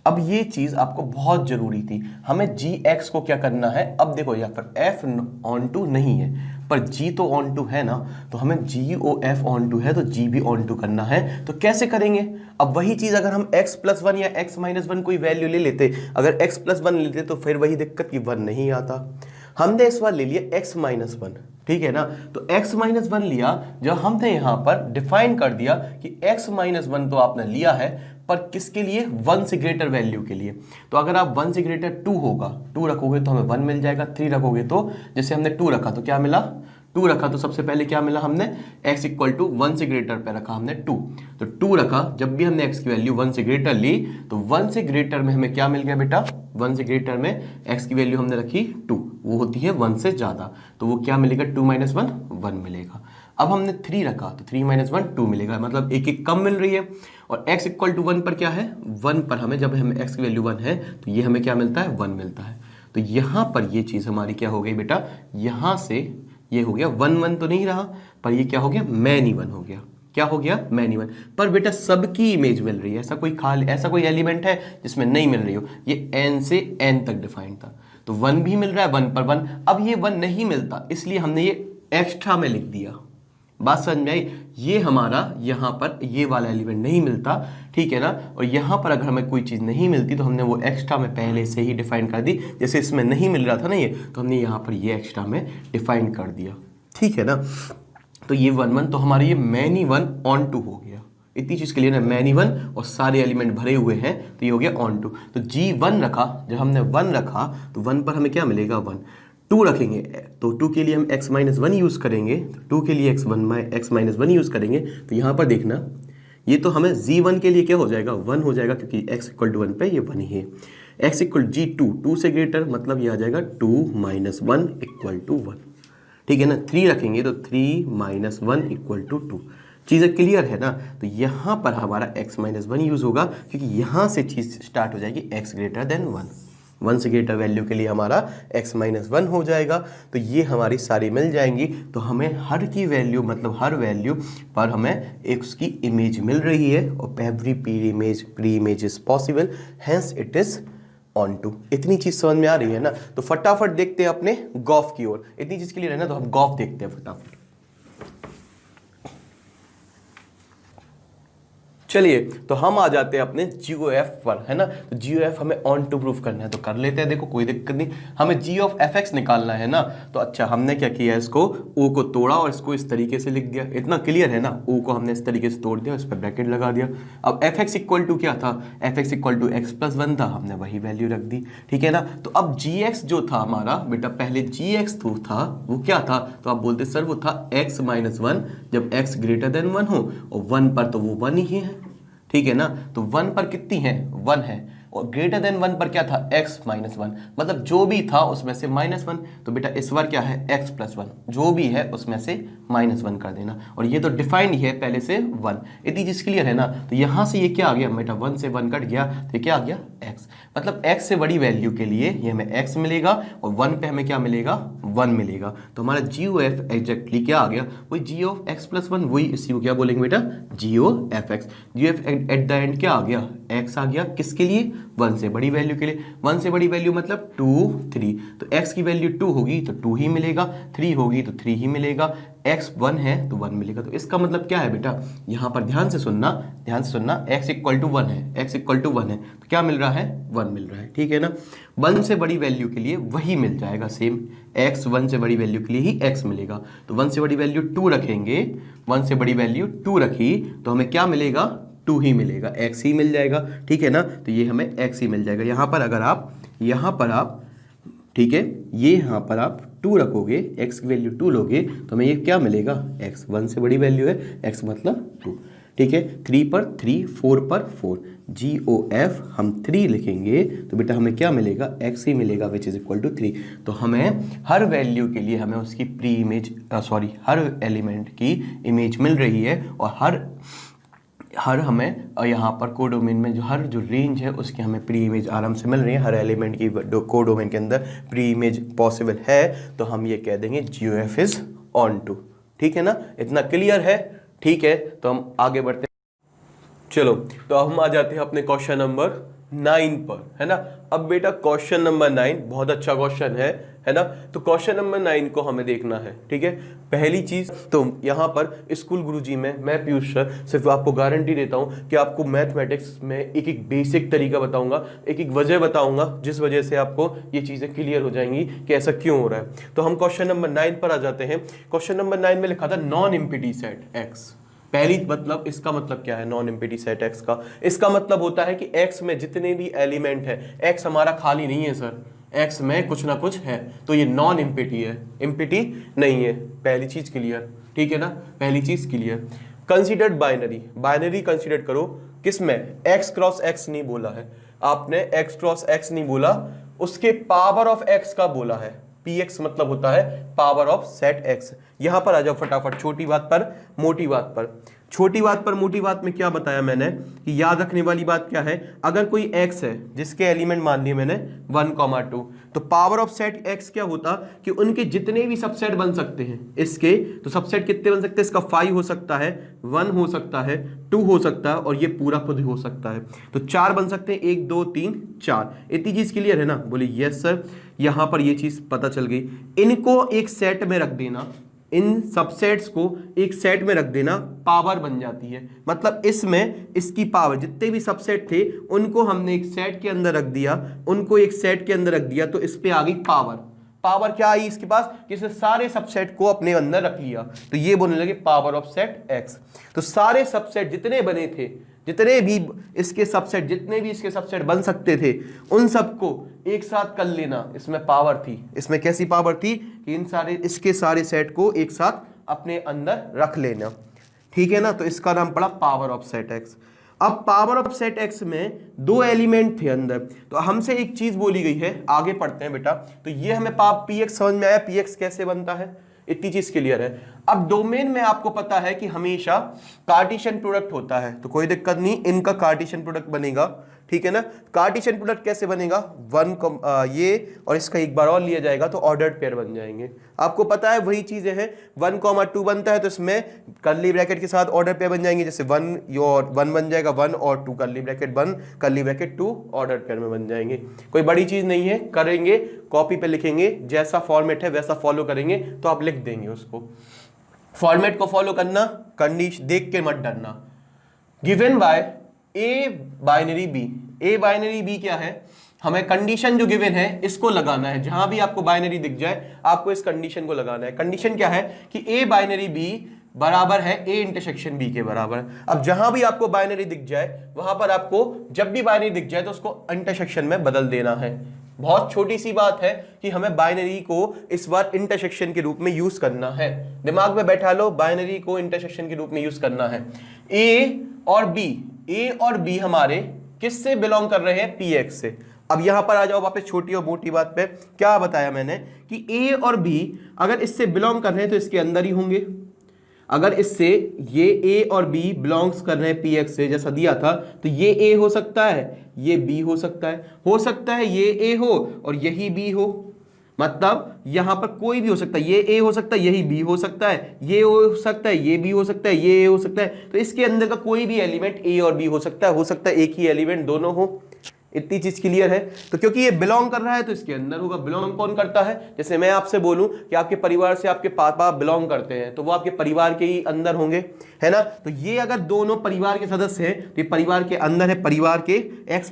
Speaker 1: अब ये चीज आपको बहुत जरूरी थी, हमें gx को क्या करना है, अब देखो यहाँ पर f ऑन टू नहीं है पर g तो ऑन टू है ना, तो हमें GOF ऑन टू है तो g भी ऑन टू करना है। तो कैसे करेंगे, अब वही चीज अगर हम x+1 या x-1 कोई वैल्यू ले लेते, अगर x+1 लेते तो फिर वही दिक्कत कि 1 नहीं आता। हमने इस बार ले लिया x-1, ठीक है ना, तो x-1 लिया, जब हमने यहां पर डिफाइन कर दिया कि x-1 तो आपने लिया है पर किसके लिए, 1 से ग्रेटर वैल्यू के लिए। तो अगर आप 1 से ग्रेटर 2 होगा, 2 रखोगे तो हमें 1 मिल जाएगा, 3 रखोगे तो, जैसे हमने 2 रखा तो क्या मिला, 2 रखा तो सबसे पहले क्या मिला, हमने x इक्वल टू 1 से ग्रेटर पे रखा हमने 2, तो 2 रखा, जब भी हमने x की वैल्यू 1 से ग्रेटर ली तो 1 से ग्रेटर में हमें क्या मिल गया बेटा, 1 से ग्रेटर में x की वैल्यू हमने रखी 2, वो होती है 1 से ज्यादा, तो वो क्या मिलेगा, 2 - 1 1 मिलेगा। अब हमने 3 रखा तो 3 - 1 2 मिलेगा, मतलब एक एक कम मिल रही है। और x इक्वल टू 1 पर क्या है, 1 पर हमें, जब हमें x की वैल्यू 1 है तो ये हमें क्या मिलता है, 1 मिलता है। तो यहां पर ये चीज हमारी क्या हो गई बेटा, यहां से ये हो गया 1 1 तो नहीं रहा, पर ये क्या हो गया, मैनी 1 हो गया। क्या हो गया, मैनी 1। पर बेटा सबकी इमेज मिल रही है, ऐसा कोई एलिमेंट है जिसमें नहीं मिल रही हो, ये n से n तक डिफाइंड था, तो 1 भी मिल रहा है, 1 पर 1। अब ये 1 नहीं मिलता, इसलिए हमने ये एक्स्ट्रा में लिख दिया। बात समझ में आई, ये हमारा यहाँ पर ये वाला एलिमेंट नहीं मिलता, ठीक है ना, और यहाँ पर अगर हमें कोई चीज़ नहीं मिलती तो हमने वो एक्स्ट्रा में पहले से ही डिफाइन कर दी, जैसे इसमें नहीं मिल रहा था ना ये, तो हमने यहाँ पर ये एक्स्ट्रा में डिफाइन कर दिया, ठीक है ना। तो ये 1 1 तो हमारा ये मैनी 1 ऑन टू हो गया, इतनी चीज़ के लिए ना, मैनी 1 और सारे एलिमेंट भरे हुए हैं तो ये हो गया ऑन टू। तो G1 रखा, जब हमने 1 रखा तो 1 पर हमें क्या मिलेगा, 1। 2 रखेंगे तो 2 के लिए हम x-1 यूज़ करेंगे, तो 2 के लिए x-1 यूज़ करेंगे, तो यहाँ पर देखना ये तो हमें G1 के लिए क्या हो जाएगा, 1 हो जाएगा, क्योंकि x इक्वल टू 1 पे ये 1 ही है। x इक्वल G2 2 से ग्रेटर, मतलब ये आ जाएगा 2 - 1 इक्वल टू 1, ठीक है ना। 3 रखेंगे तो 3 - 1 इक्वल टू 2। चीज़ें क्लियर है ना। तो यहाँ पर हमारा x-1 यूज़ होगा, क्योंकि यहाँ से चीज़ स्टार्ट हो जाएगी x ग्रेटर देन 1, 1 से ग्रेटर वैल्यू के लिए हमारा x-1 हो जाएगा। तो ये हमारी सारी मिल जाएंगी, तो हमें हर की वैल्यू, मतलब हर वैल्यू पर हमें एक उसकी इमेज मिल रही है, और every preimage is possible, hence it is onto. इतनी चीज समझ में आ रही है ना। तो फटाफट देखते हैं अपने गॉफ की ओर, इतनी चीज के लिए रहना, तो हम गॉफ देखते हैं फटाफट। चलिए तो हम आ जाते हैं अपने GOF पर, है ना। तो GOF हमें ऑन टू प्रूफ करना है, तो कर लेते हैं। देखो कोई दिक्कत नहीं, हमें G ऑफ fx निकालना है ना। तो अच्छा हमने क्या किया, इसको O को तोड़ा और इसको इस तरीके से लिख दिया, इतना क्लियर है ना। O को हमने इस तरीके से तोड़ दिया, इस पर ब्रैकेट लगा दिया। अब fx इक्वल टू क्या था, fx इक्वल टू x+1 था, हमने वही वैल्यू रख दी, ठीक है ना। तो अब gx जो था हमारा बेटा, पहले gx तो था वो क्या था, तो आप बोलते सर वो था x-1 जब x ग्रेटर देन 1 हो, और 1 पर तो वो 1 ही है, ठीक है ना। तो 1 पर कितनी है, 1 है, और ग्रेटर देन 1 पर क्या था, x-1, मतलब जो भी था उसमें से -1। तो बेटा इस बार क्या है, x+1, जो भी है उसमें से -1 कर देना, और ये तो डिफाइंड ही है पहले से 1। इतनी चीज क्लियर है ना। तो यहां से ये क्या आ गया बेटा, 1 से 1 कट गया, तो ये क्या आ गया x, मतलब x से बड़ी वैल्यू के लिए ये हमें x मिलेगा, और 1 पे हमें क्या मिलेगा, 1 मिलेगा। तो हमारा GOF एग्जैक्टली क्या आ गया, वही G ऑफ x+1, वही इसी को क्या बोलेंगे बेटा, GOF एट द एंड क्या आ गया, x आ गया, किसके लिए, 1 से बड़ी वैल्यू के लिए। 1 से बड़ी वैल्यू मतलब 2 3, तो x की वैल्यू 2 होगी तो 2 ही मिलेगा, 3 होगी तो 3 ही मिलेगा, x 1 है तो 1 मिलेगा। तो इसका मतलब क्या है बेटा, यहाँ पर ध्यान से सुनना, x इक्वल टू 1 है, x इक्वल टू 1 है, तो क्या मिल रहा है, 1 मिल रहा है, ठीक है ना। 1 से बड़ी वैल्यू के लिए वही मिल जाएगा सेम, x 1 से बड़ी वैल्यू के लिए ही x मिलेगा। तो 1 से बड़ी वैल्यू 2 रखेंगे, 1 से बड़ी वैल्यू 2 रखी तो हमें क्या मिलेगा, 2 ही मिलेगा, x ही मिल जाएगा, ठीक है ना। तो ये हमें x ही मिल जाएगा। यहाँ पर अगर आप ठीक है, ये यहाँ पर आप 2 रखोगे, x की वैल्यू 2 लोगे तो हमें ये क्या मिलेगा, x 1 से बड़ी वैल्यू है, x मतलब 2, ठीक है। 3 पर 3, 4 पर 4, GOF हम 3 लिखेंगे तो बेटा हमें क्या मिलेगा, x ही मिलेगा, विच इज इक्वल टू 3। तो हमें हर वैल्यू के लिए हमें उसकी प्री इमेज हर एलिमेंट की इमेज मिल रही है, और हर हमें यहाँ पर कोडोमेन में जो रेंज है उसकी हमें प्री इमेज आराम से मिल रही है। हर एलिमेंट की कोडोमेन के अंदर प्री इमेज पॉसिबल है, तो हम ये कह देंगे GOF इज ऑन टू, ठीक है ना। इतना क्लियर है, ठीक है। तो हम आगे बढ़ते हैं। चलो तो हम आ जाते हैं अपने क्वेश्चन नंबर 9 पर, है ना। अब बेटा क्वेश्चन नंबर 9 बहुत अच्छा क्वेश्चन है ना। तो क्वेश्चन नंबर 9 को हमें देखना है, ठीक है। पहली चीज तो यहाँ पर स्कूल गुरुजी में मैं पीयूष सर सिर्फ आपको गारंटी देता हूँ कि आपको मैथमेटिक्स में एक एक बेसिक तरीका बताऊंगा, एक एक वजह बताऊंगा, जिस वजह से आपको ये चीजें क्लियर हो जाएंगी कि ऐसा क्यों हो रहा है। तो हम क्वेश्चन नंबर 9 पर आ जाते हैं। क्वेश्चन नंबर 9 में लिखा था नॉन एम्प्टी सेट एक्स। पहली मतलब इसका मतलब क्या है नॉन एम्प्टी सेट एक्स का? इसका मतलब होता है कि एक्स में जितने भी एलिमेंट है, एक्स हमारा खाली नहीं है सर, एक्स में कुछ ना कुछ है, तो ये नॉन एम्प्टी है, एम्प्टी नहीं है। पहली चीज क्लियर, ठीक है ना, पहली चीज clear. Considered binary, binary consider करो, किसमें? एक्स क्रॉस एक्स नहीं बोला है आपने, एक्स क्रॉस एक्स नहीं बोला, उसके पावर ऑफ एक्स का बोला है। px मतलब होता है पावर ऑफ सेट x। यहां पर आ जाओ फटाफट, छोटी बात पर मोटी बात पर। छोटी बात पर मोटी बात में क्या बताया मैंने कि याद रखने वाली बात क्या है, अगर कोई x है जिसके एलिमेंट मान लिए मैंने 1, 2, तो पावर ऑफ सेट x क्या होता कि उनके जितने भी सबसेट बन सकते हैं इसके, तो सबसेट कितने बन सकते हैं? इसका 5 हो सकता है, 1 हो सकता है, 2 हो सकता है, और ये पूरा खुद हो सकता है। तो 4 बन सकते हैं, 1 2 3 4। इतनी चीज क्लियर है ना? बोले यस सर। यहां पर ये चीज पता चल गई। इनको एक सेट में रख देना, इन सबसेट्स को एक सेट में रख देना, पावर बन जाती है। मतलब इसमें इसकी पावर, जितने भी सबसेट थे उनको हमने एक सेट के अंदर रख दिया, उनको एक सेट के अंदर रख दिया, तो इस पे आ गई पावर। पावर क्या आई इसके पास कि इसने सारे सबसेट को अपने अंदर रख लिया, तो ये बोलने लगे पावर ऑफ सेट एक्स। तो सारे सबसेट जितने बने थे, जितने भी इसके सबसेट, जितने भी इसके सबसेट बन सकते थे, उन सबको एक साथ कर लेना, इसमें पावर थी। इसमें कैसी पावर थी कि इन सारे, इसके सारे सेट को एक साथ अपने अंदर रख लेना, ठीक है ना। तो इसका नाम पड़ा पावर ऑफ सेट एक्स। अब पावर ऑफ सेट एक्स में 2 एलिमेंट थे अंदर, तो हमसे एक चीज बोली गई है, आगे पढ़ते हैं बेटा। तो ये हमें पीएक्स समझ में आया, पीएक्स कैसे बनता है, इतनी चीज क्लियर है। अब डोमेन में आपको पता है कि हमेशा कार्टेशियन प्रोडक्ट होता है, तो कोई दिक्कत नहीं, इनका कार्टेशियन प्रोडक्ट बनेगा, ठीक है ना। कार्टेशियन प्रोडक्ट कैसे बनेगा? 1 ये और इसका एक बार और लिया जाएगा तो ऑर्डर्ड पेयर बन जाएंगे। आपको पता है वही चीजें हैं, 1, 2 बनता है तो इसमें कर्ली ब्रैकेट के साथ ऑर्डर पेयर बन जाएंगे, जैसे 1 बन जाएगा, 1 और 2 curly bracket 1 curly bracket 2 order pair में बन जाएंगे। कोई बड़ी चीज नहीं है, करेंगे, कॉपी पे लिखेंगे, जैसा फॉर्मेट है वैसा फॉलो करेंगे तो आप लिख देंगे उसको। फॉर्मेट को फॉलो करना, कंडीशन देख के मत डरना। Given by A binary B, A binary B क्या है? हमें कंडीशन जो गिवन है इसको लगाना है, जहां भी आपको बाइनरी दिख जाए आपको इस कंडीशन को लगाना है। कंडीशन क्या है कि ए बाइनरी बी बराबर है ए इंटरसेक्शन बी के बराबर। अब जहां भी आपको बाइनरी दिख जाए, वहां पर आपको जब भी बाइनरी दिख जाए तो उसको इंटरसेक्शन में बदल देना है। बहुत छोटी सी बात है कि हमें बाइनरी को इस बार इंटरसेक्शन के रूप में यूज करना है। दिमाग में बैठा लो, बाइनरी को इंटरसेक्शन के रूप में यूज करना है। ए और बी, ए और बी हमारे किससे बिलोंग कर रहे हैं? पी एक्स से। अब यहां पर आ जाओ वापस छोटी और मोटी बात पे। क्या बताया मैंने कि ए और बी अगर इससे बिलोंग कर रहे हैं तो इसके अंदर ही होंगे। अगर इससे ये ए और बी बिलोंग्स कर रहे हैं पी एक्स से, जैसा दिया था, तो ये ए हो सकता है, ये बी हो सकता है ये ए हो और यही बी हो। मतलब यहां पर कोई भी हो सकता है, ये ए हो सकता है, यही बी हो सकता है, ये हो सकता है, ये बी हो सकता है, ये ए हो सकता है। तो इसके अंदर का कोई भी एलिमेंट ए और बी हो सकता है एक ही एलिमेंट दोनों हो। इतनी चीज क्लियर है। तो क्योंकि ये बिलोंग कर रहा है तो इसके अंदर होगा। बिलोंग कौन करता है? जैसे मैं आपसे बोलूं कि आपके परिवार से आपके पापा बिलोंग करते हैं, तो वो आपके परिवार के ही अंदर होंगे, है ना। तो ये अगर दोनों परिवार के सदस्य हैं तो ये परिवार के अंदर है, परिवार के एक्स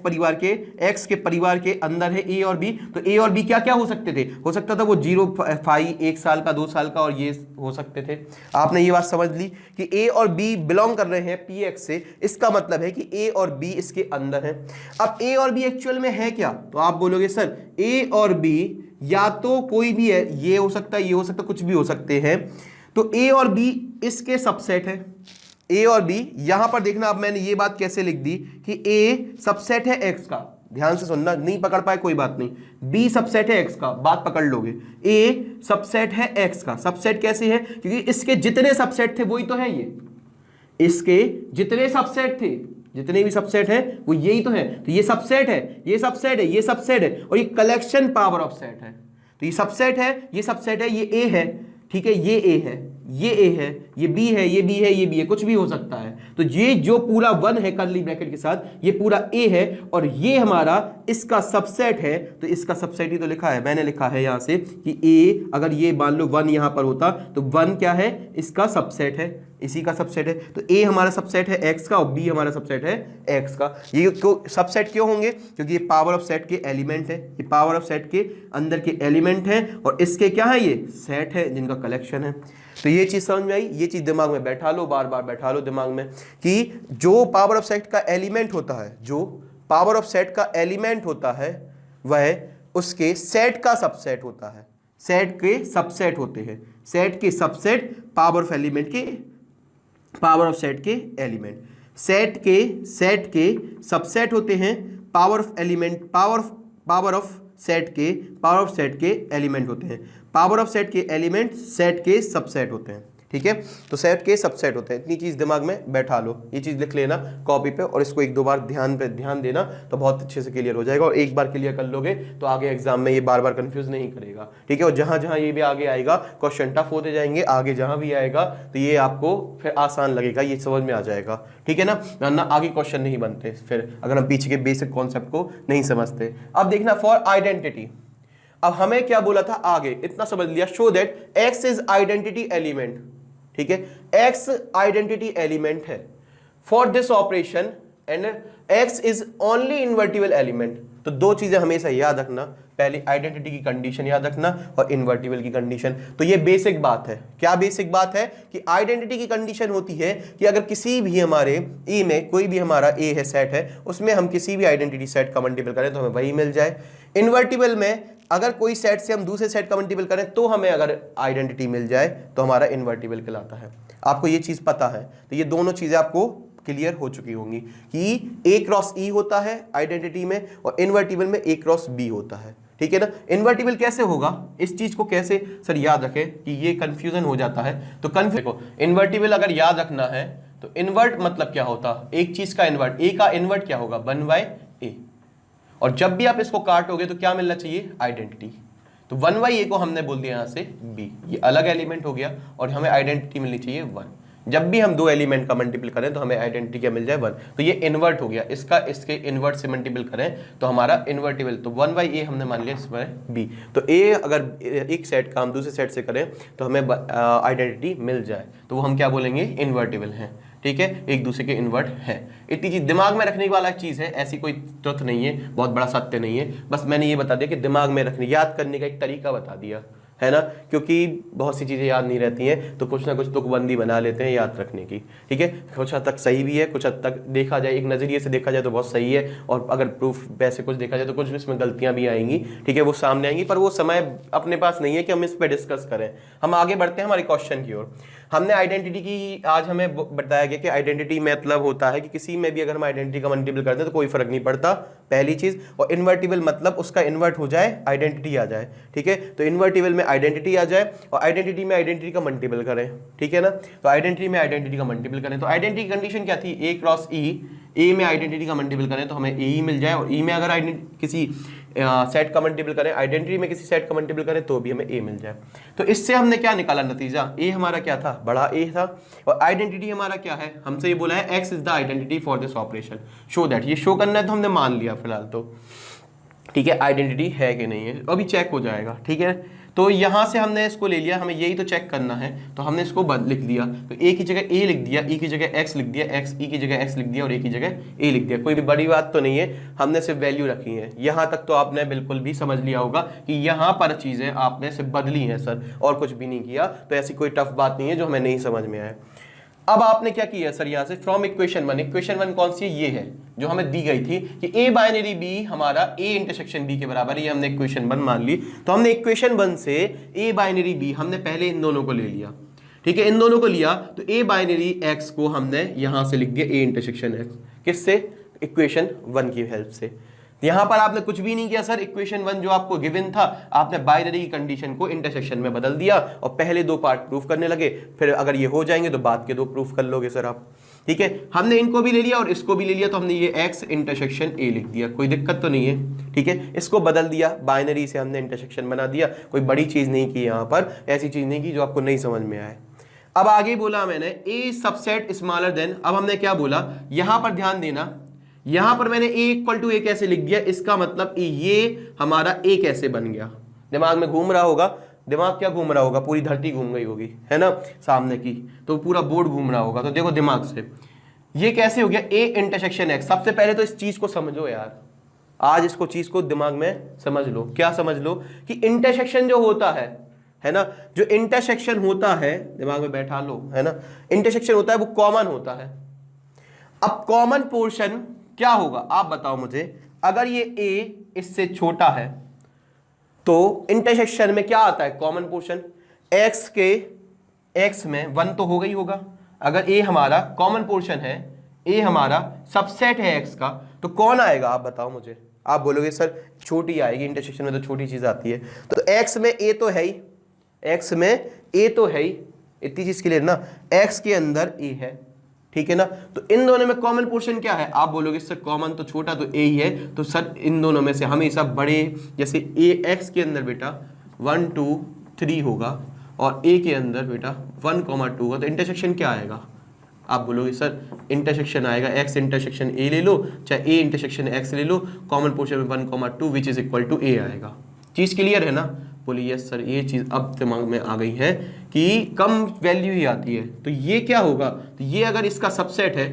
Speaker 1: परिवार के अंदर है ए और बी। तो ए और बी क्या क्या हो सकते थे? हो सकता था वो 0, 5, 1 साल का, 2 साल का, और ये हो सकते थे। आपने ये बात समझ ली कि ए और बी बिलोंग कर रहे हैं पी एक्स से, इसका मतलब है कि ए और बी इसके अंदर है। अब ए और बी एक्चुअल में है क्या? तो आप बोलोगे सर ए और बी या तो कोई भी है, ये हो सकता है, ये हो सकता है, कुछ भी हो सकते हैं। तो ए और बी इसके सबसेट है। ए और बी, यहां पर देखना, अब मैंने ये बात कैसे लिख दी कि ए सबसेट है एक्स का, ध्यान से सुनना, नहीं पकड़ पाए कोई बात नहीं। बी सबसेट है एक्स का, बात पकड़ लोगे। ए सबसेट है एक्स का, सबसेट कैसे है? क्योंकि इसके जितने सबसेट थे वही तो है, ये इसके जितने सबसेट थे, जितने भी सबसेट है वो यही तो है। तो ये सबसेट है, ये सबसेट है, ये सबसेट है, और ये कलेक्शन पावर ऑफ सेट है। तो ये सबसेट है, ये सबसेट है, ये ए है, ठीक है, ये ए है,
Speaker 2: ये ए है, ये बी है, ये बी है, ये बी है, कुछ भी हो सकता है। तो ये जो पूरा 1 है कर्ली ब्रैकेट के साथ, ये पूरा ए है और ये हमारा इसका सबसेट है। तो इसका सबसेट ही तो लिखा है, मैंने लिखा है यहां से कि ए, अगर ये मान लो 1 यहां पर होता तो 1 क्या है, इसका सबसेट है, इसी का सबसेट है। तो ए हमारा सबसेट है एक्स का और बी हमारा सबसेट है एक्स का। ये सबसेट क्यों होंगे, क्योंकि ये पावर ऑफ सेट के एलिमेंट है, ये पावर ऑफ सेट के अंदर के एलिमेंट है और इसके क्या है, ये सेट है जिनका कलेक्शन है। तो ये चीज समझ में आई, ये चीज दिमाग में बैठा लो, बार बार बैठा लो दिमाग में कि जो पावर ऑफ सेट का एलिमेंट होता है, जो पावर ऑफ सेट का एलिमेंट होता है वह उसके सेट का सबसेट होता है। सेट के सबसेट होते हैं, सेट के सबसेट पावर ऑफ एलिमेंट के, पावर ऑफ सेट के एलिमेंट, सेट के सबसेट होते हैं power of element, power of set के एलिमेंट होते हैं, पावर ऑफ सेट के एलिमेंट सेट के सबसेट होते हैं। ठीक है, तो सेट के सबसेट होते हैं। इतनी चीज दिमाग में बैठा लो, ये चीज लिख लेना कॉपी पे और इसको एक दो बार ध्यान देना तो बहुत अच्छे से क्लियर हो जाएगा। और एक बार क्लियर कर लोगे तो आगे एग्जाम में ये बार बार कंफ्यूज नहीं करेगा। ठीक है, और जहां जहां ये भी आगे आएगा क्वेश्चन टफ होते जाएंगे, आगे जहां भी आएगा तो ये आपको फिर आसान लगेगा, ये समझ में आ जाएगा। ठीक है ना, वरना आगे क्वेश्चन नहीं बनते फिर अगर हम पीछे के बेसिक कॉन्सेप्ट को नहीं समझते। अब देखना फॉर आइडेंटिटी, अब हमें क्या बोला था आगे, इतना समझ लिया, show that x is identity element. ठीक है, एक्स आइडेंटिटी एलिमेंट है for this operation and x is only invertible element. तो दो चीजें हमेशा याद रखना, पहले आइडेंटिटी की कंडीशन याद रखना और इन्वर्टिबल की कंडीशन। तो ये बेसिक बात है। क्या बेसिक बात है कि आइडेंटिटी की कंडीशन होती है कि अगर किसी भी हमारे ए में कोई भी हमारा ए है सेट है, उसमें हम किसी भी आइडेंटिटी सेट का मल्टीपल करें तो हमें वही मिल जाए। इन्वर्टिबल में अगर कोई सेट से हम दूसरे सेट का मल्टीपल करें तो हमें अगर आइडेंटिटी मिल जाए तो हमारा इन्वर्टिबल कहलाता है। आपको ये चीज पता है, तो ये दोनों चीजें आपको क्लियर हो चुकी होंगी कि ए क्रॉस ई होता है आइडेंटिटी में और इन्वर्टिबल में ए क्रॉस बी होता है। ठीक है ना, इन्वर्टिबल कैसे होगा, इस चीज को कैसे सर याद रखें कि ये कंफ्यूजन हो जाता है। तो देखो, इन्वर्टिबल अगर याद रखना है तो इन्वर्ट मतलब क्या होता, एक चीज का इन्वर्ट, ए का इन्वर्ट क्या होगा 1/a, और जब भी आप इसको काटोगे तो क्या मिलना चाहिए, आइडेंटिटी। तो 1/a को हमने बोल दिया यहां से b, ये अलग एलिमेंट हो गया और हमें आइडेंटिटी मिलनी चाहिए 1। जब भी हम दो एलिमेंट का मल्टीपल करें तो हमें आइडेंटिटी क्या मिल जाए 1। तो ये इन्वर्ट हो गया, इसका इसके इन्वर्ट से मल्टीपल करें तो हमारा इन्वर्टिबल, तो 1/a हमने मान लिया इसमें b। तो a अगर एक सेट का हम दूसरे सेट से करें तो हमें आइडेंटिटी मिल जाए तो वो हम क्या बोलेंगे, इन्वर्टिबल है। ठीक है, एक दूसरे के इन्वर्ट है। इतनी चीज दिमाग में रखने वाला चीज है, ऐसी कोई तथ्य नहीं है, बहुत बड़ा सत्य नहीं है, बस मैंने ये बता दिया कि दिमाग में रखने, याद करने का एक तरीका बता दिया है ना, क्योंकि बहुत सी चीजें याद नहीं रहती हैं तो कुछ ना कुछ तुकबंदी बना लेते हैं याद रखने की। ठीक है, कुछ हद तक सही भी है, कुछ हद तक देखा जाए एक नजरिए से देखा जाए तो बहुत सही है, और अगर प्रूफ वैसे कुछ देखा जाए तो कुछ इसमें गलतियां भी आएंगी। ठीक है, वो सामने आएंगी, पर वो समय अपने पास नहीं है कि हम इस पर डिस्कस करें। हम आगे बढ़ते हैं हमारे क्वेश्चन की ओर। हमने आइडेंटिटी की, आज हमें बताया गया कि आइडेंटिटी मतलब होता है कि किसी में भी अगर हम आइडेंटिटी का मल्टीपल करते हैं तो कोई फर्क नहीं पड़ता, पहली चीज। और इन्वर्टिबल मतलब उसका इन्वर्ट हो जाए, आइडेंटिटी आ जाए। ठीक है, तो इन्वर्टिबल में आइडेंटिटी आ जाए और आइडेंटिटी में आइडेंटिटी का मल्टीपल करें। ठीक है ना, तो आइडेंटिटी में आइडेंटिटी का मल्टीपल करें तो आइडेंटिटी की कंडीशन क्या थी, ए क्रॉस ई, ए में आइडेंटिटी का मल्टीपल करें तो हमें ए ही मिल जाए, और ई में अगर किसी सेट का मल्टीपल करें, आइडेंटिटी में किसी सेट का मल्टीपल करें तो भी हमें ए मिल जाए। तो इससे हमने क्या निकाला नतीजा, ए हमारा क्या था, बड़ा ए था, और आइडेंटिटी हमारा क्या है, हमसे ये बोला है x is the identity for this operation, show that. ये शो करना है तो हमने मान लिया फिलहाल तो। ठीक है, आइडेंटिटी है कि नहीं है, अभी चेक हो जाएगा। ठीक है, तो यहां से हमने इसको ले लिया, हमें यही तो चेक करना है, तो हमने इसको लिख दिया। तो ए की जगह ए लिख दिया, ई की जगह एक्स लिख दिया, एक्स ई की जगह एक्स लिख दिया और ए की जगह ए लिख दिया। कोई भी बड़ी बात तो नहीं है, हमने सिर्फ वैल्यू रखी है। यहां तक तो आपने बिल्कुल भी समझ लिया होगा कि यहां पर चीजें आपने सिर्फ बदली हैं सर, और कुछ भी नहीं किया। तो ऐसी कोई टफ बात नहीं है जो हमें नहीं समझ में आए। अब आपने क्या किया सर, यहां से फ्रॉम इक्वेशन 1, इक्वेशन 1 कौन सी है, ये है जो हमें दी गई थी कि ए बाइनरी बी हमारा ए इंटरसेक्शन बी के बराबर है, ये हमने इक्वेशन 1 मान ली। तो हमने इक्वेशन 1 से ए बाइनरी बी हमने पहले इन दोनों को ले लिया। ठीक है, इन दोनों को लिया तो ए बाइनरी एक्स को हमने यहां से लिख दिया ए इंटरसेक्शन एक्स, किससे, इक्वेशन 1 की हेल्प से। यहां पर आपने कुछ भी नहीं किया सर, इक्वेशन 1 जो आपको गिवन था आपने बाइनरी की कंडीशन को इंटरसेक्शन में बदल दिया और पहले दो पार्ट प्रूफ करने लगे, फिर अगर ये हो जाएंगे तो बाद के दो प्रूफ कर लोगे सर आप। ठीक है, हमने इनको भी ले लिया और इसको भी ले लिया, तो हमने ये एक्स इंटरसेक्शन ए लिख दिया, कोई दिक्कत तो नहीं है। ठीक है, इसको बदल दिया, बाइनरी से हमने इंटरसेक्शन बना दिया, कोई बड़ी चीज नहीं की, यहां पर ऐसी चीज नहीं की जो आपको नहीं समझ में आए। अब आगे बोला मैंने ए सबसेट स्मॉलर देन, अब हमने क्या बोला, यहां पर ध्यान देना, यहां पर मैंने ए इक्वल टू ए कैसे लिख दिया, इसका मतलब ये हमारा ए कैसे बन गया, दिमाग में घूम रहा होगा, दिमाग क्या घूम रहा होगा, पूरी धरती घूम गई होगी, है ना, सामने की, तो पूरा बोर्ड घूम रहा होगा, तो देखो दिमाग से ये कैसे हो गया, ए इंटरसेक्शन एक्स। सबसे पहले तो इस चीज को समझो यार, आज इसको चीज को दिमाग में समझ लो, क्या समझ लो कि इंटरसेक्शन जो होता है ना, जो इंटरसेक्शन होता है, दिमाग में बैठा लो, है ना, इंटरसेक्शन होता है वो कॉमन होता है। अब कॉमन पोर्शन क्या होगा आप बताओ मुझे, अगर ये ए इससे छोटा है तो इंटरसेक्शन में क्या आता है, कॉमन पोर्शन, एक्स के एक्स में 1 तो होगा ही होगा। अगर ए हमारा कॉमन पोर्शन है, ए हमारा सबसेट है एक्स का, तो कौन आएगा आप बताओ मुझे। आप बोलोगे सर छोटी आएगी, इंटरसेक्शन में तो छोटी चीज आती है, तो एक्स में ए तो है ही, एक्स में ए तो है ही, इतनी चीज क्लियर ना, एक्स के अंदर ए है, ठीक है ना, तो इन दोनों में कॉमन पोर्शन क्या है, आप बोलोगे सर कॉमन तो छोटा तो ए ही है, तो सर इन दोनों में से हमेशा बड़े, जैसे ए एक्स के अंदर बेटा 1 2 3 होगा और ए के अंदर बेटा 1 2 होगा, तो इंटरसेक्शन क्या आएगा, आप बोलोगे सर इंटरसेक्शन आएगा एक्स इंटरसेक्शन ए ले लो, चाहे ए इंटरसेक्शन एक्स ले लो, कॉमन पोर्शन में 1 2 विच इज इक्वल टू ए आएगा। चीज क्लियर है ना, बोलिए यस सर, ये चीज अब दिमाग में आ गई है कि कम वैल्यू ही आती है, तो ये क्या होगा, तो ये अगर इसका सबसेट है,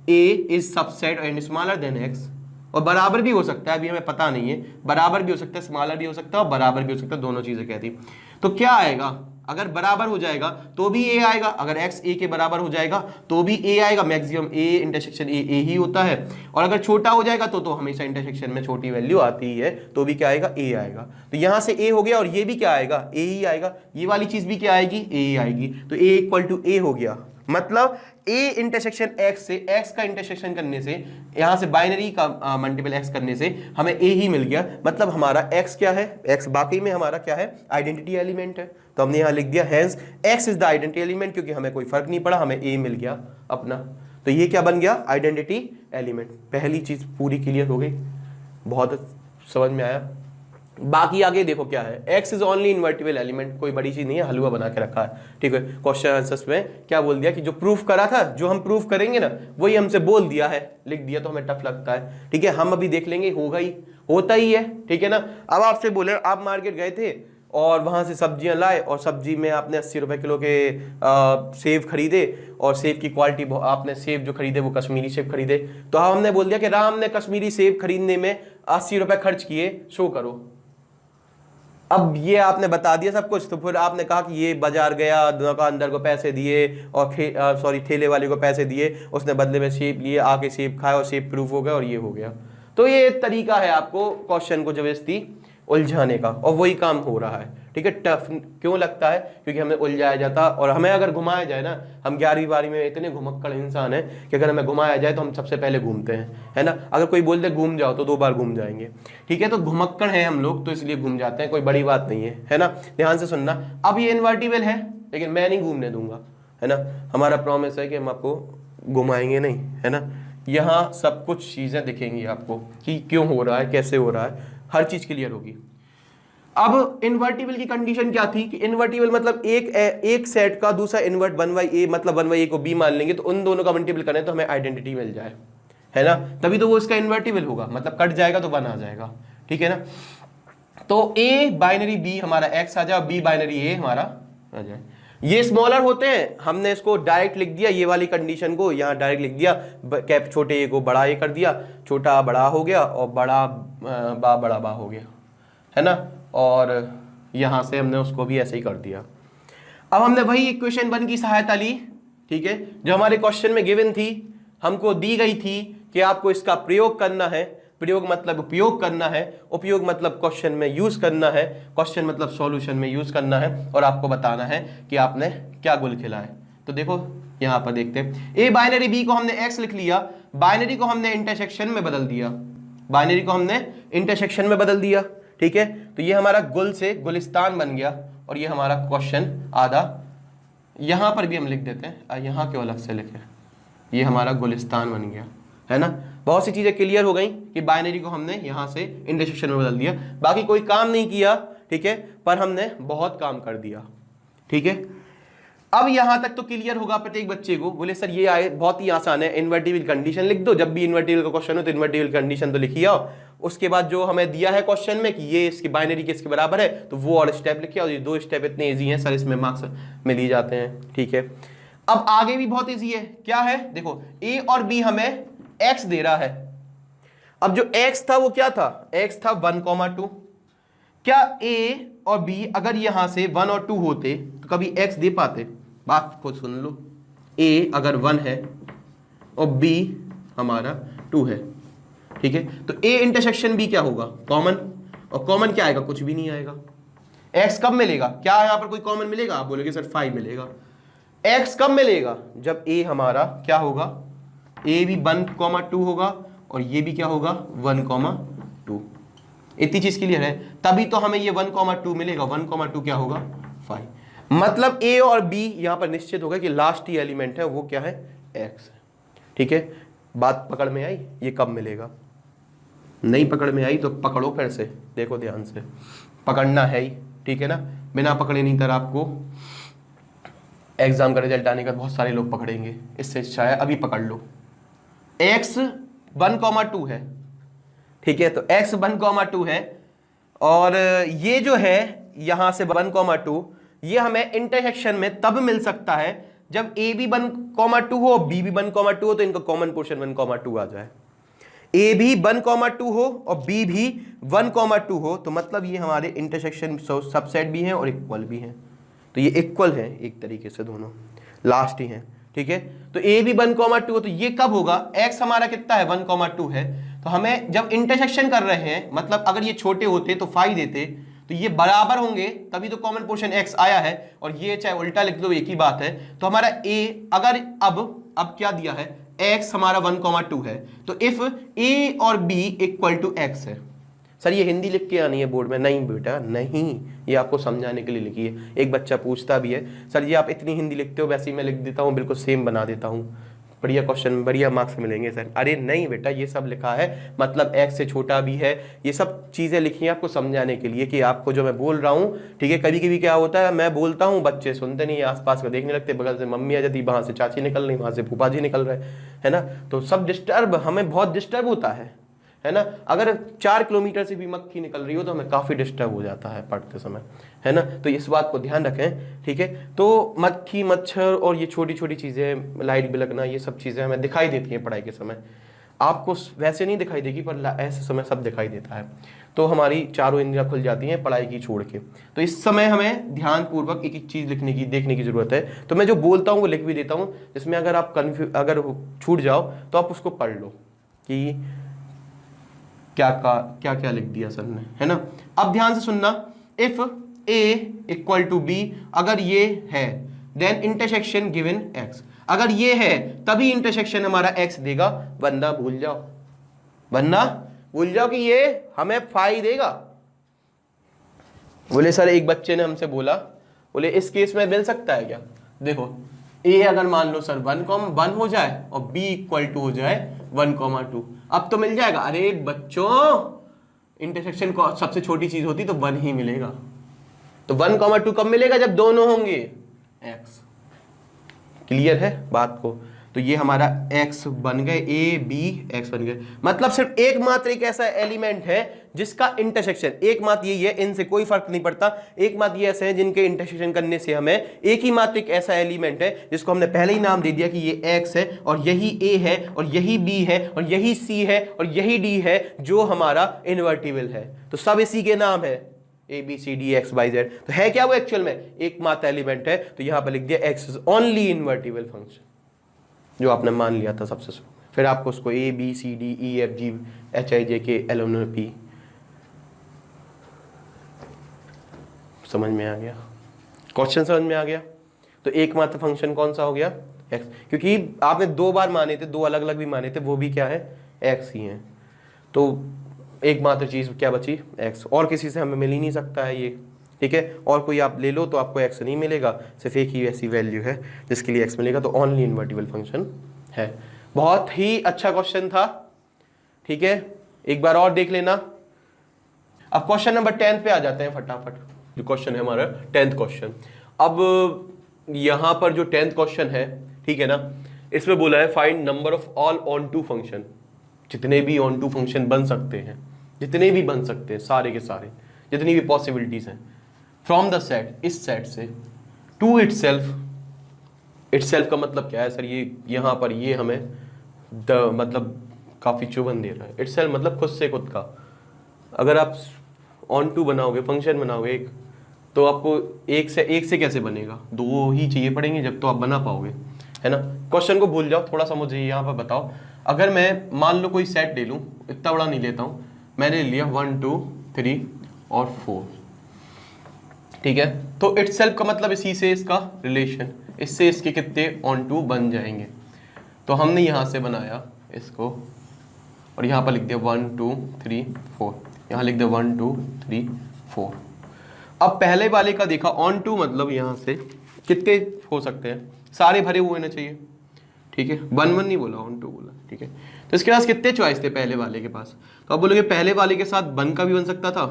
Speaker 2: A is subset and smaller than X, और बराबर भी हो सकता है, अभी हमें पता नहीं है, बराबर भी हो सकता है, स्मॉलर भी हो सकता है और बराबर भी हो सकता है, दोनों चीजें कहती, तो क्या आएगा, अगर बराबर हो जाएगा तो भी ए आएगा, अगर एक्स ए के बराबर हो जाएगा तो भी ए आएगा, मैक्सिमम ए इंटरसेक्शन ए ही होता है, और अगर छोटा हो जाएगा तो हमेशा इंटरसेक्शन में छोटी वैल्यू आती ही है, तो भी क्या आएगा, ए आएगा। तो यहां से ए हो गया और ये भी क्या आएगा, ए ही आएगा, ये वाली चीज भी क्या आएगी, ए ही आएगी, तो ए इक्वल टू ए हो गया, मतलब ए इंटरसेक्शन एक्स से, एक्स का इंटरसेक्शन करने से, यहां से बाइनरी का मल्टीपल एक्स करने से हमें ए ही मिल गया, मतलब हमारा एक्स क्या है, एक्स बाकी में हमारा क्या है, आइडेंटिटी एलिमेंट है, तो हमने यहां लिख दिया hence X is the identity element, क्योंकि हमें कोई फर्क नहीं पड़ा, हमें ए मिल गया अपना, तो ये क्या बन गया, आइडेंटिटी एलिमेंट। पहली चीज पूरी क्लियर हो गई, बहुत समझ में आया। बाकी आगे देखो क्या है, x is only invertible element, कोई बड़ी चीज नहीं है, हलवा बना के रखा है, ठीक है। क्वेश्चन आंसर्स में क्या बोल दिया कि जो प्रूफ करा था, जो हम प्रूफ करेंगे ना, वही हमसे बोल दिया है, लिख दिया, तो हमें टफ लगता है, ठीक है, हम अभी देख लेंगे, होगा ही, होता ही है, ठीक है ना। अब आपसे बोले, आप मार्केट गए थे और वहां से सब्जियां लाए, और सब्जी में आपने 80 रुपए किलो के सेब खरीदे, और सेब की क्वालिटी, आपने सेब जो खरीदे वो कश्मीरी सेब खरीदे, तो हमने बोल दिया कि राम ने कश्मीरी सेब खरीदने में 80 रुपए खर्च किए, शो करो। अब ये आपने बता दिया सब कुछ, तो फिर आपने कहा कि ये बाजार गया, दुकानदार को पैसे दिए और ठेले वाले को पैसे दिए, उसने बदले में सेब लिए, आके सेब खाया और सेब प्रूफ हो गया और ये हो गया। तो ये तरीका है आपको क्वेश्चन को जबरदस्ती उलझाने का, और वही काम हो रहा है, ठीक है। टफ क्यों लगता है, क्योंकि हमें उलझाया जाता, और हमें अगर घुमाया जाए ना, हम 11वीं 12वीं में इतने घुमक्कड़ इंसान है कि अगर हमें घुमाया जाए तो हम सबसे पहले घूमते हैं, है ना। अगर कोई बोल दे घूम जाओ तो 2 बार घूम जाएंगे, ठीक है, तो घुमक्कड़ हैं हम लोग, तो इसलिए घूम जाते हैं, कोई बड़ी बात नहीं है ना। ध्यान से सुनना, अब ये इन्वर्टिबल है लेकिन मैं नहीं घूमने दूंगा, है ना, हमारा प्रॉमिस है कि हम आपको घुमाएंगे नहीं, है ना। यहाँ सब कुछ चीजें दिखेंगी आपको कि क्यों हो रहा है, कैसे हो रहा है, हर चीज क्लियर होगी। अब इन्वर्टिबल की कंडीशन क्या थी कि इन्वर्टिबल मतलब एक सेट का दूसरा इन्वर्ट 1/a, मतलब 1/a को b मान लेंगे, तो उन दोनों का मल्टीपल करें तो हमें आइडेंटिटी मिल जाए, है ना, तभी तो वो इसका इन्वर्टिबल होगा, मतलब कट जाएगा तो 1 आ जाएगा, ठीक है ना। तो a बाइनरी b हमारा x आ जाए, b बाइनरी a हमारा आ जाए। ये स्मॉलर होते हैं, हमने इसको डायरेक्ट लिख दिया, ये वाली कंडीशन को यहाँ डायरेक्ट लिख दिया, कैप छोटे a को बड़ा a कर दिया, छोटा बड़ा हो गया और बड़ा बा हो गया, है ना, और यहां से हमने उसको भी ऐसे ही कर दिया। अब हमने वही इक्वेशन 1 की सहायता ली, ठीक है, जो हमारे क्वेश्चन में गिवन थी, हमको दी गई थी कि आपको इसका प्रयोग करना है, प्रयोग मतलब उपयोग करना है, उपयोग मतलब क्वेश्चन में यूज करना है, क्वेश्चन मतलब सॉल्यूशन में यूज करना है, और आपको बताना है कि आपने क्या गुल खिला है। तो देखो यहां पर देखते हैं, ए बाइनरी बी को हमने एक्स लिख लिया, बाइनरी को हमने इंटरसेक्शन में बदल दिया, बाइनरी को हमने इंटरसेक्शन में बदल दिया, ठीक है। तो ये हमारा गुल से गुलिस्तान बन गया, और ये हमारा क्वेश्चन आधा, यहां पर भी हम लिख देते हैं, यहां क्यों अलग से लिखे, ये हमारा गुलिस्तान बन गया, है ना। बहुत सी चीजें क्लियर हो गई कि बाइनरी को हमने यहां से इंटरसेक्शन में बदल दिया, बाकी कोई काम नहीं किया, ठीक है, पर हमने बहुत काम कर दिया, ठीक है। अब यहां तक तो क्लियर होगा प्रत्येक बच्चे को। बोले सर ये आए बहुत ही आसान है, इन्वर्टिबल कंडीशन लिख दो, जब भी इन्वर्टिबल का क्वेश्चन हो तो इन्वर्टिबल कंडीशन तो लिखिए आओ, उसके बाद जो हमें दिया है क्वेश्चन में कि ये इसकी बाइनरी किसके बराबर है तो वो और स्टेप लिखिए, और ये 2 स्टेप इतने इजी हैं सर, इसमें मार्क्स मिल ही जाते हैं। ठीक है, अब आगे भी बहुत इजी है, क्या है देखो, ए और बी हमें एक्स दे रहा है। अब जो एक्स था वो क्या था, एक्स था 1,2। क्या ए और बी अगर यहां से 1 और 2 होते तो कभी एक्स दे पाते? बात खुद सुन लो, ए अगर 1 है और बी हमारा 2 है, ठीक है, तो ए इंटरसेक्शन बी क्या होगा, कॉमन, और कॉमन क्या आएगा, कुछ भी नहीं आएगा। एक्स कब मिलेगा, क्या यहां पर कोई कॉमन मिलेगा, आप बोलोगे सर 5 मिलेगा। एक्स कब मिलेगा, जब ए हमारा क्या होगा, ए भी 1,2 होगा और ये भी क्या होगा 1,2। इतनी चीज क्लियर है, तभी तो हमें ये 1,2 मिलेगा। 1,2 क्या होगा 5, मतलब ए और बी यहां पर निश्चित होगा कि लास्ट ही एलिमेंट है वो क्या है, एक्स है। ठीक है, बात पकड़ में आई, ये कब मिलेगा, नहीं पकड़ में आई तो पकड़ो फिर से, देखो ध्यान से, पकड़ना है ही, ठीक है ना, बिना पकड़े नहीं तर आपको एग्जाम का रिजल्ट आने का बहुत सारे लोग पकड़ेंगे, इससे अच्छा है अभी पकड़ लो। x 1,2 है, ठीक है, तो x 1,2 है, और ये जो है यहां से 1,2 ये हमें इंटरसेक्शन में तब मिल सकता है जब a भी 1,2 हो b भी 1,2 हो, तो इनका कॉमन पोर्शन 1,2 आ जाए। a भी 1,2 हो और b भी 1,2 हो, तो मतलब ये हमारे इंटरसेक्शन सबसेट भी हैं और इक्वल भी हैं, तो ये इक्वल है एक तरीके से, दोनों लास्ट ही हैं। ठीक है, तो a भी 1,2 हो, तो ये कब होगा, x हमारा कितना है 1,2 है, तो हमें जब इंटरसेक्शन कर रहे हैं, मतलब अगर ये छोटे होते तो 5 देते, तो ये बराबर होंगे तभी तो कॉमन पोर्शन x आया है, और ये चाहे उल्टा लिख दो एक ही बात है। तो हमारा a अगर अब क्या दिया है, x हमारा 1,2 है, तो इफ a और b इक्वल टू x है। सर ये हिंदी लिख के आनी है बोर्ड में, नहीं बेटा नहीं, ये आपको समझाने के लिए लिखी है। एक बच्चा पूछता भी है सर ये आप इतनी हिंदी लिखते हो, वैसे ही मैं लिख देता हूँ, बिल्कुल सेम बना देता हूँ, बढ़िया क्वेश्चन बढ़िया मार्क्स मिलेंगे सर। अरे नहीं बेटा, ये सब लिखा है, मतलब x से छोटा भी है, ये सब चीज़ें लिखी हैं आपको समझाने के लिए कि आपको जो मैं बोल रहा हूँ, ठीक है। कभी कभी क्या होता है, मैं बोलता हूँ बच्चे सुनते नहीं, आसपास का देखने लगते, बगल से मम्मी आ जाती, वहाँ से चाची निकल रही, वहाँ से फूफा जी निकल रहे, है ना, तो सब डिस्टर्ब, हमें बहुत डिस्टर्ब होता है ना। अगर 4 किलोमीटर से भी मक्खी निकल रही हो तो हमें काफ़ी डिस्टर्ब हो जाता है पढ़ते समय, है ना, तो इस बात को ध्यान रखें। ठीक है, तो मक्खी मच्छर और ये छोटी छोटी चीज़ें, लाइट बिलकना, ये सब चीज़ें हमें दिखाई देती हैं पढ़ाई के समय, आपको वैसे नहीं दिखाई देगी पर ऐसे समय सब दिखाई देता है। तो हमारी चारों इंद्रियां खुल जाती हैं पढ़ाई की छोड़ के, तो इस समय हमें ध्यानपूर्वक एक एक चीज़ लिखने की देखने की ज़रूरत है। तो मैं जो बोलता हूँ वो लिख भी देता हूँ, जिसमें अगर आप अगर छूट जाओ तो आप उसको पढ़ लो कि क्या क्या लिख दिया सर ने, है ना। अब ध्यान से सुनना, if a equal to b, अगर ये है देन इंटरसेक्शन गिवन x, अगर ये है तभी इंटरसेक्शन हमारा x देगा, वरना भूल जाओ कि ये हमें फाई देगा। बोले सर एक बच्चे ने हमसे बोला, बोले इस केस में मिल सकता है क्या, देखो a अगर मान लो सर 1,1 हो जाए और b इक्वल टू हो जाए 1,2, अब तो मिल जाएगा। अरे बच्चों इंटरसेक्शन को सबसे छोटी चीज होती तो 1 ही मिलेगा, तो 1,2 कब मिलेगा, जब दोनों होंगे x। क्लियर है बात को, तो ये हमारा x बन गए, a b x बन गए, मतलब सिर्फ एकमात्र एक ऐसा एलिमेंट है जिसका इंटरसेक्शन, एकमात्र यही है, इनसे कोई फर्क नहीं पड़ता, एकमात्र ये ऐसे हैं जिनके इंटरसेक्शन करने से हमें एक ही मात्र एक ऐसा एलिमेंट है जिसको हमने पहले ही नाम दे दिया कि ये x है, और यही a है, और यही b है, और यही c है, और यही d है, जो हमारा इन्वर्टिबल है। तो सब इसी के नाम है, A B C D X Y Z. तो है क्या वो एक्चुअल में एकमात्र एलिमेंट है, तो यहां पर लिख दिया x is only invertible function, जो आपने मान लिया था सबसे शुरू में। फिर आपको उसको A B C D E F G H I J K L N P समझ में आ गया, क्वेश्चन समझ में आ गया। तो एकमात्र फंक्शन कौन सा हो गया, एक्स, क्योंकि आपने 2 बार माने थे, 2 अलग अलग भी माने थे, वो भी क्या है एक्स ही है। तो एकमात्र चीज क्या बची, एक्स, और किसी से हमें मिल ही नहीं सकता है ये, ठीक है। और कोई आप ले लो तो आपको एक्स नहीं मिलेगा, सिर्फ एक ही ऐसी वैल्यू है जिसके लिए एक्स मिलेगा, तो ओनली इन्वर्टिबल फंक्शन है। बहुत ही अच्छा क्वेश्चन था, ठीक है, एक बार और देख लेना। अब क्वेश्चन नंबर 10 पे आ जाते हैं फटाफट, जो क्वेश्चन है हमारा 10th क्वेश्चन। अब
Speaker 1: यहां पर जो 10th क्वेश्चन है, ठीक है ना, इसमें बोला है find number of all onto function, जितने भी ऑन टू फंक्शन बन सकते हैं, जितने भी बन सकते हैं सारे के सारे, जितनी भी पॉसिबिलिटीज हैं, फ्रॉम द सेट, इस सेट से, टू इटसेल्फ। इटसेल्फ का मतलब क्या है सर? ये यहाँ पर ये हमें मतलब काफी चुभन दे रहा है। इटसेल्फ मतलब खुद से खुद का। अगर आप ऑन टू बनाओगे, फंक्शन बनाओगे एक, तो आपको एक से कैसे बनेगा? दो ही चाहिए पड़ेंगे जब तो आप बना पाओगे, है ना। क्वेश्चन को भूल जाओ, थोड़ा सा मुझे यहाँ पर बताओ। अगर मैं मान लो कोई सेट ले लूँ, इतना बड़ा नहीं लेता हूँ, मैंने लिया 1 2 3 और 4, ठीक है। तो इटसेल्फ का मतलब इसी से इसका रिलेशन, इससे इसके कितने ऑन टू बन जाएंगे। तो हमने यहाँ से बनाया इसको और यहाँ पर लिख दिया 1 2 3 4, यहाँ लिख दिया 1 2 3 4। अब पहले वाले का देखा, ऑन टू मतलब यहाँ से कितने हो सकते हैं, सारे भरे हुए होने चाहिए, ठीक है। 1 1 नहीं बोला, ऑन टू बोला, ठीक है। तो इसके पास कितने चॉइस थे पहले वाले के पास? तो आप बोलोगे पहले वाले के साथ 1 का भी बन सकता था,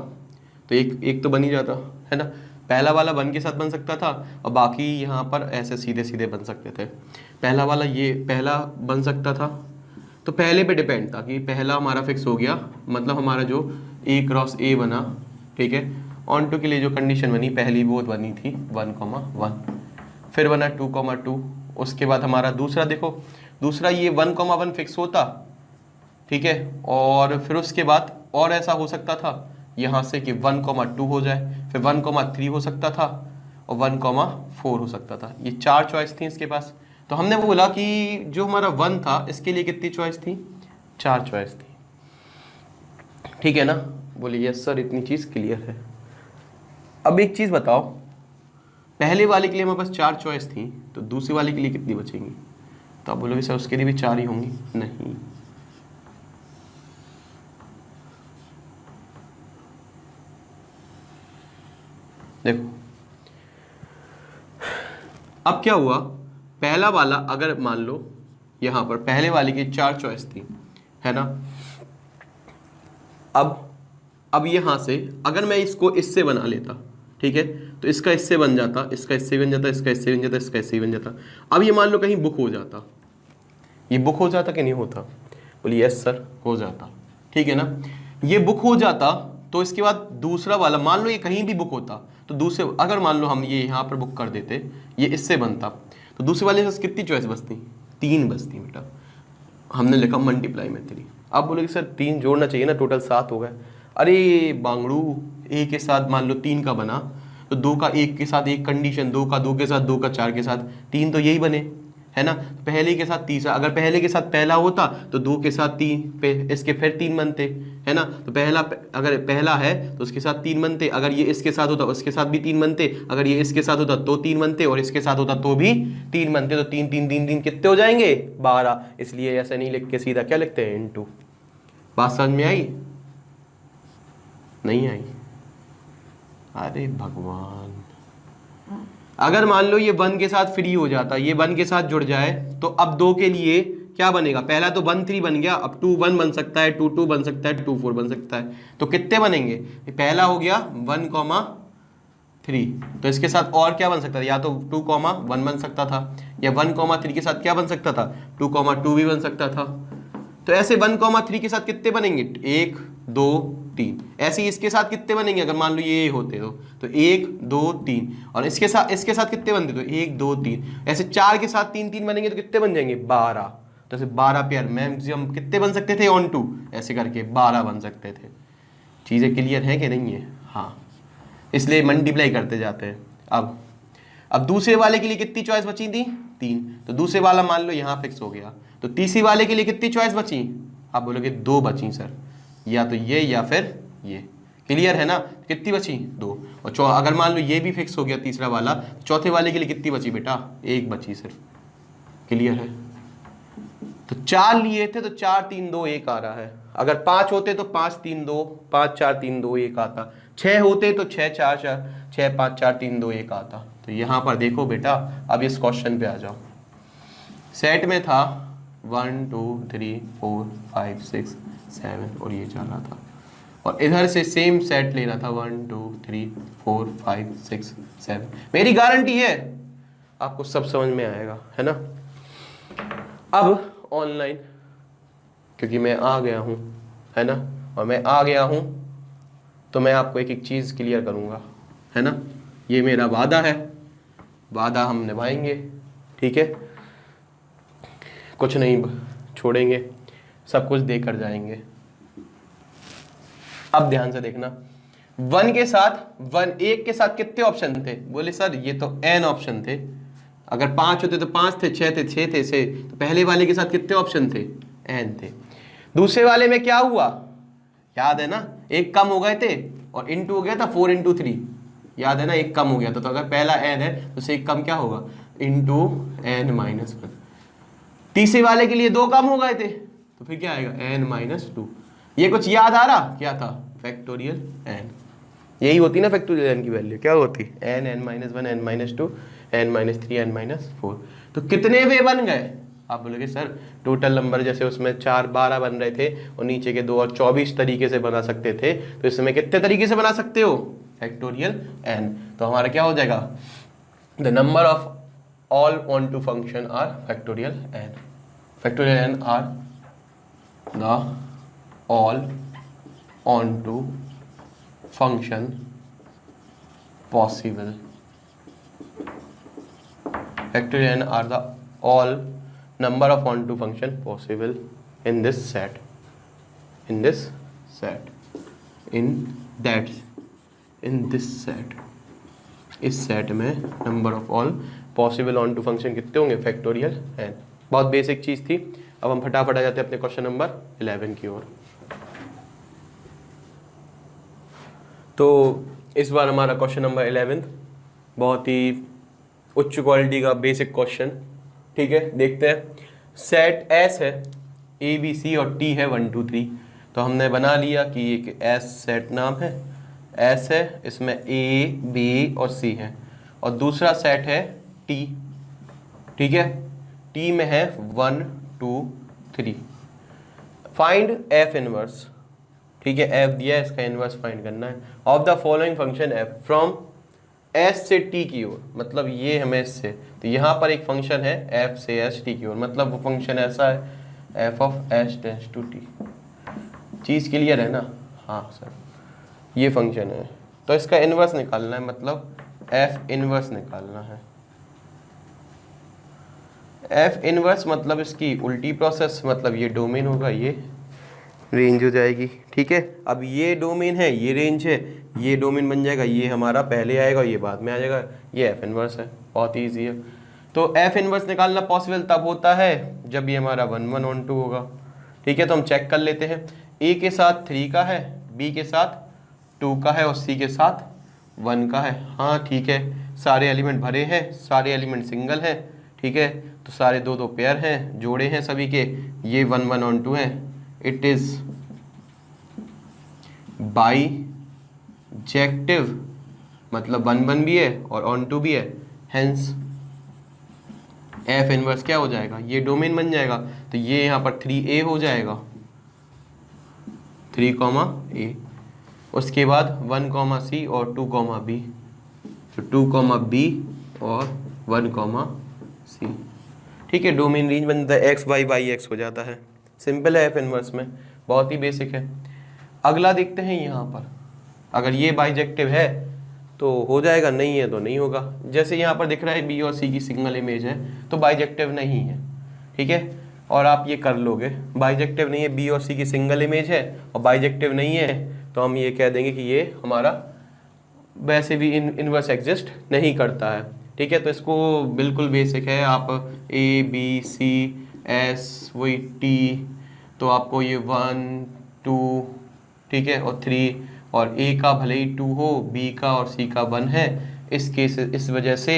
Speaker 1: तो एक तो बन ही जाता, है ना। पहला वाला 1 के साथ बन सकता था और बाकी यहाँ पर ऐसे सीधे सीधे बन सकते थे। पहला वाला ये पहला बन सकता था, तो पहले पे डिपेंड था कि पहला हमारा फिक्स हो गया, मतलब हमारा जो A क्रॉस A बना, ठीक है। ऑन टू के लिए जो कंडीशन बनी, पहली वो बनी थी 1 1, फिर बना 2 2, उसके बाद हमारा दूसरा देखो, दूसरा ये 1 1 फिक्स होता, ठीक है। और फिर उसके बाद और ऐसा हो सकता था यहाँ से कि 1 2 हो जाए, फिर 1 3 हो सकता था और 1 4 हो सकता था। ये 4 चॉइस थी इसके पास। तो हमने वो बोला कि जो हमारा 1 था इसके लिए कितनी चॉइस थी? 4 चॉइस थी, ठीक है ना। बोले यस सर, इतनी चीज क्लियर है। अब एक चीज बताओ, पहले वाले के लिए हमारे पास 4 चॉइस थी, तो दूसरे वाले के लिए कितनी बचेंगी? तो आप बोलोगे सर उसके लिए भी 4 ही होंगी। नहीं, देखो अब क्या हुआ, पहला वाला अगर मान लो यहां पर पहले वाले की 4 चॉइस थी, है ना। अब यहां से अगर मैं इसको इससे बना लेता, ठीक है, तो इसका इससे बन जाता, इसका इससे बन जाता, इसका इससे बन जाता, इसका इससे बन जाता। अब ये मान लो कहीं बुक हो जाता, ये बुक हो जाता कि नहीं होता? बोलिए यस सर, हो जाता, ठीक है ना। ये बुक हो जाता तो इसके बाद दूसरा वाला मान लो ये कहीं भी बुक होता, तो दूसरे अगर मान लो हम ये यहाँ पर बुक कर देते, ये इससे बनता, तो दूसरे वाले से कितनी चॉइस बचती? 3 बचती बेटा। हमने लिखा मल्टीप्लाई में 3। आप बोलोगे सर 3 जोड़ना चाहिए ना, टोटल 7 हो गए। अरे बांगड़ू, ए के साथ मान लो 3 का बना, तो 2 का 1 के साथ एक कंडीशन, 2 का 2 के साथ, 2 का 4 के साथ 3, तो यही बने, है ना। पहले के साथ तीसरा, अगर पहले के साथ पहला होता तो 2 के साथ 3 पे इसके फिर 3 बनते, है ना। तो पहला अगर पहला है तो उसके साथ 3 बनते, अगर ये इसके साथ होता उसके साथ भी 3 बनते, अगर ये इसके साथ होता तो 3 बनते और इसके साथ होता तो भी 3 बनते। तो 3 3 3 3 कितने हो जाएंगे? 12। इसलिए ऐसा नहीं लिख के सीधा क्या लिखते हैं? इनटू। बात समझ में आई? नहीं आई? अरे भगवान, अगर मान लो ये 1 के साथ फ्री हो जाता, ये 1 के साथ जुड़ जाए, तो अब 2 के लिए क्या बनेगा? पहला तो 1 3 बन गया, अब 2 1 बन सकता है, 2 2 बन सकता है, 2 4 बन सकता है। तो कितने बनेंगे? पहला हो गया 1 3, तो इसके साथ और क्या बन सकता था? या तो 2 1 बन सकता था, या 1 3 के साथ क्या बन सकता था? 2 2 भी बन सकता था। तो ऐसे 1 3 के साथ कितने बनेंगे? 1 2 3। ऐसे ही इसके साथ कितने बनेंगे अगर मान लो ये होते तो 1 2 3। और इसके साथ कितने बनते? तो 1 2 3। ऐसे 4 के साथ 3 3 बनेंगे तो कितने बन जाएंगे? 12। तो ऐसे 12 पेयर मैक्सिमम कितने बन सकते थे ऑन टू? ऐसे करके 12 बन सकते थे। चीज़ें क्लियर हैं कि नहीं है? हाँ, इसलिए मल्टीप्लाई करते जाते हैं। अब दूसरे वाले के लिए कितनी चॉइस बची थी? 3। तो दूसरे वाला मान लो यहाँ फिक्स हो गया, तो तीसरी वाले के लिए कितनी चॉइस बची? आप बोलोगे 2 बची सर, या तो ये या फिर ये। क्लियर है ना? कितनी बची? 2। और अगर मान लो ये भी फिक्स हो गया तीसरा वाला, चौथे वाले के लिए कितनी बची बेटा? 1 बची सिर्फ। क्लियर है? तो 4 लिए थे तो 4 3 2 1 आ रहा है। अगर 5 होते तो 5 3 2 5 4 3 2 1 आता। 6 होते तो 6 4 4 6 5 4 3 2 1 आता। तो यहाँ पर देखो बेटा, अब इस क्वेश्चन पे आ जाओ। सेट में था 1 2 3 4 5 6 7 और ये जा रहा था, और इधर से सेम सेट लेना था 1 2 3 4 5 6 7। मेरी गारंटी है आपको सब समझ में आएगा, है ना। अब ऑनलाइन, क्योंकि मैं आ गया हूँ, है ना, और मैं आ गया हूँ तो मैं आपको एक एक चीज़ क्लियर करूँगा, है ना। ये मेरा वादा है, वादा हम निभाएंगे, ठीक है, कुछ नहीं छोड़ेंगे, सब कुछ देकर जाएंगे। अब ध्यान से देखना, वन के साथ एक के साथ कितने ऑप्शन थे? बोले सर ये तो n ऑप्शन थे, अगर 5 होते तो 5 थे, 6 थे, 6 थे, 6। तो पहले वाले के साथ कितने ऑप्शन थे? n थे। दूसरे वाले में क्या हुआ, याद है ना, एक कम हो गए थे और इंटू हो गया था 4 इंटू 3, याद है ना, एक कम हो गया था। तो अगर पहला n है तो उससे एक कम क्या होगा, इंटू n-1। तीसरे वाले के लिए 2 कम हो गए थे तो फिर क्या आएगा, n-2। ये कुछ याद आ रहा, क्या था, फैक्टोरियल n। यही होती ना फैक्टोरियल n की वैल्यू, क्या होती, n-1, n-2, n-3, n-4। तो कितने वे बन गए? आप बोलोगे सर टोटल नंबर जैसे उसमें 4 12 बन रहे थे और नीचे के 2 और 24 तरीके से बना सकते थे, तो इसमें कितने तरीके से बना सकते हो, फैक्टोरियल n। तो हमारा क्या हो जाएगा, the number of all onto function are factorial n। Factorial n are the all onto function possible। factorial n are the all number of onto function possible in this set, in this set, in that, in this set। इस set में number of all possible onto function कितने होंगे, factorial n। बहुत basic चीज़ थी। अब हम फटाफट आ जाते हैं अपने क्वेश्चन नंबर 11 की ओर। तो इस बार हमारा क्वेश्चन नंबर 11 बहुत ही उच्च क्वालिटी का बेसिक क्वेश्चन, ठीक है। देखते हैं, सेट एस है, ए बी सी और टी है 1 2 3। तो हमने बना लिया कि एक एस सेट नाम है, एस है, इसमें ए बी और सी है, और दूसरा सेट है टी, ठीक है। टी में है 1 2 3। फाइंड एफ इनवर्स, ठीक है, एफ दिया है, इसका इनवर्स फाइंड करना है of the following function F from S से टी की ओर। मतलब ये हमें इससे, तो यहाँ पर एक फंक्शन है एफ से एस टी की ओर, मतलब वो फंक्शन ऐसा है F of S tends to T. चीज़ क्लियर है ना? हाँ सर, ये फंक्शन है, तो इसका इनवर्स निकालना है, मतलब एफ इनवर्स निकालना है। एफ इनवर्स मतलब इसकी उल्टी प्रोसेस, मतलब ये डोमेन होगा, ये रेंज हो जाएगी, ठीक है। अब ये डोमेन है, ये रेंज है, ये डोमेन बन जाएगा, ये हमारा पहले आएगा, ये बाद में आ जाएगा, ये एफ इनवर्स है। बहुत ही ईजी है। तो एफ इनवर्स निकालना पॉसिबल तब होता है जब ये हमारा 1 1 on 2 होगा, ठीक है। तो हम चेक कर लेते हैं, ए के साथ 3 का है, बी के साथ 2 का है और सी के साथ 1 का है। हाँ ठीक है, सारे एलिमेंट भरे हैं, सारे एलिमेंट सिंगल हैं, ठीक है। तो सारे 2 2 पेयर हैं, जोड़े हैं सभी के, ये 1 1 on 2 हैं। इट इज बाईजेक्टिव, मतलब 1 1 भी है और ऑन 2 भी है, हेंस एफ इनवर्स क्या हो जाएगा, ये डोमेन बन जाएगा। तो ये यहाँ पर 3a हो जाएगा, 3, a। उसके बाद 1, c और 2, b। तो 2, b और 1, c, ठीक है। डोमेन रेंज बनता है x y y x हो जाता है। सिंपल है एफ इनवर्स में, बहुत ही बेसिक है। अगला देखते हैं, यहाँ पर अगर ये बाइजेक्टिव है तो हो जाएगा, नहीं है तो नहीं होगा। जैसे यहाँ पर दिख रहा है बी और सी की सिंगल इमेज है तो बाइजेक्टिव नहीं है, ठीक है। और आप ये कर लोगे, बाइजेक्टिव नहीं है, बी और सी की सिंगल इमेज है और बाइजेक्टिव नहीं है, तो हम ये कह देंगे कि ये हमारा वैसे भी इनवर्स एग्जिस्ट नहीं करता है, ठीक है। तो इसको बिल्कुल बेसिक है, आप ए बी सी एस वही टी, तो आपको ये 1 2, ठीक है, और 3, और ए का भले ही 2 हो, बी का और सी का 1 है। इस केस, इस वजह से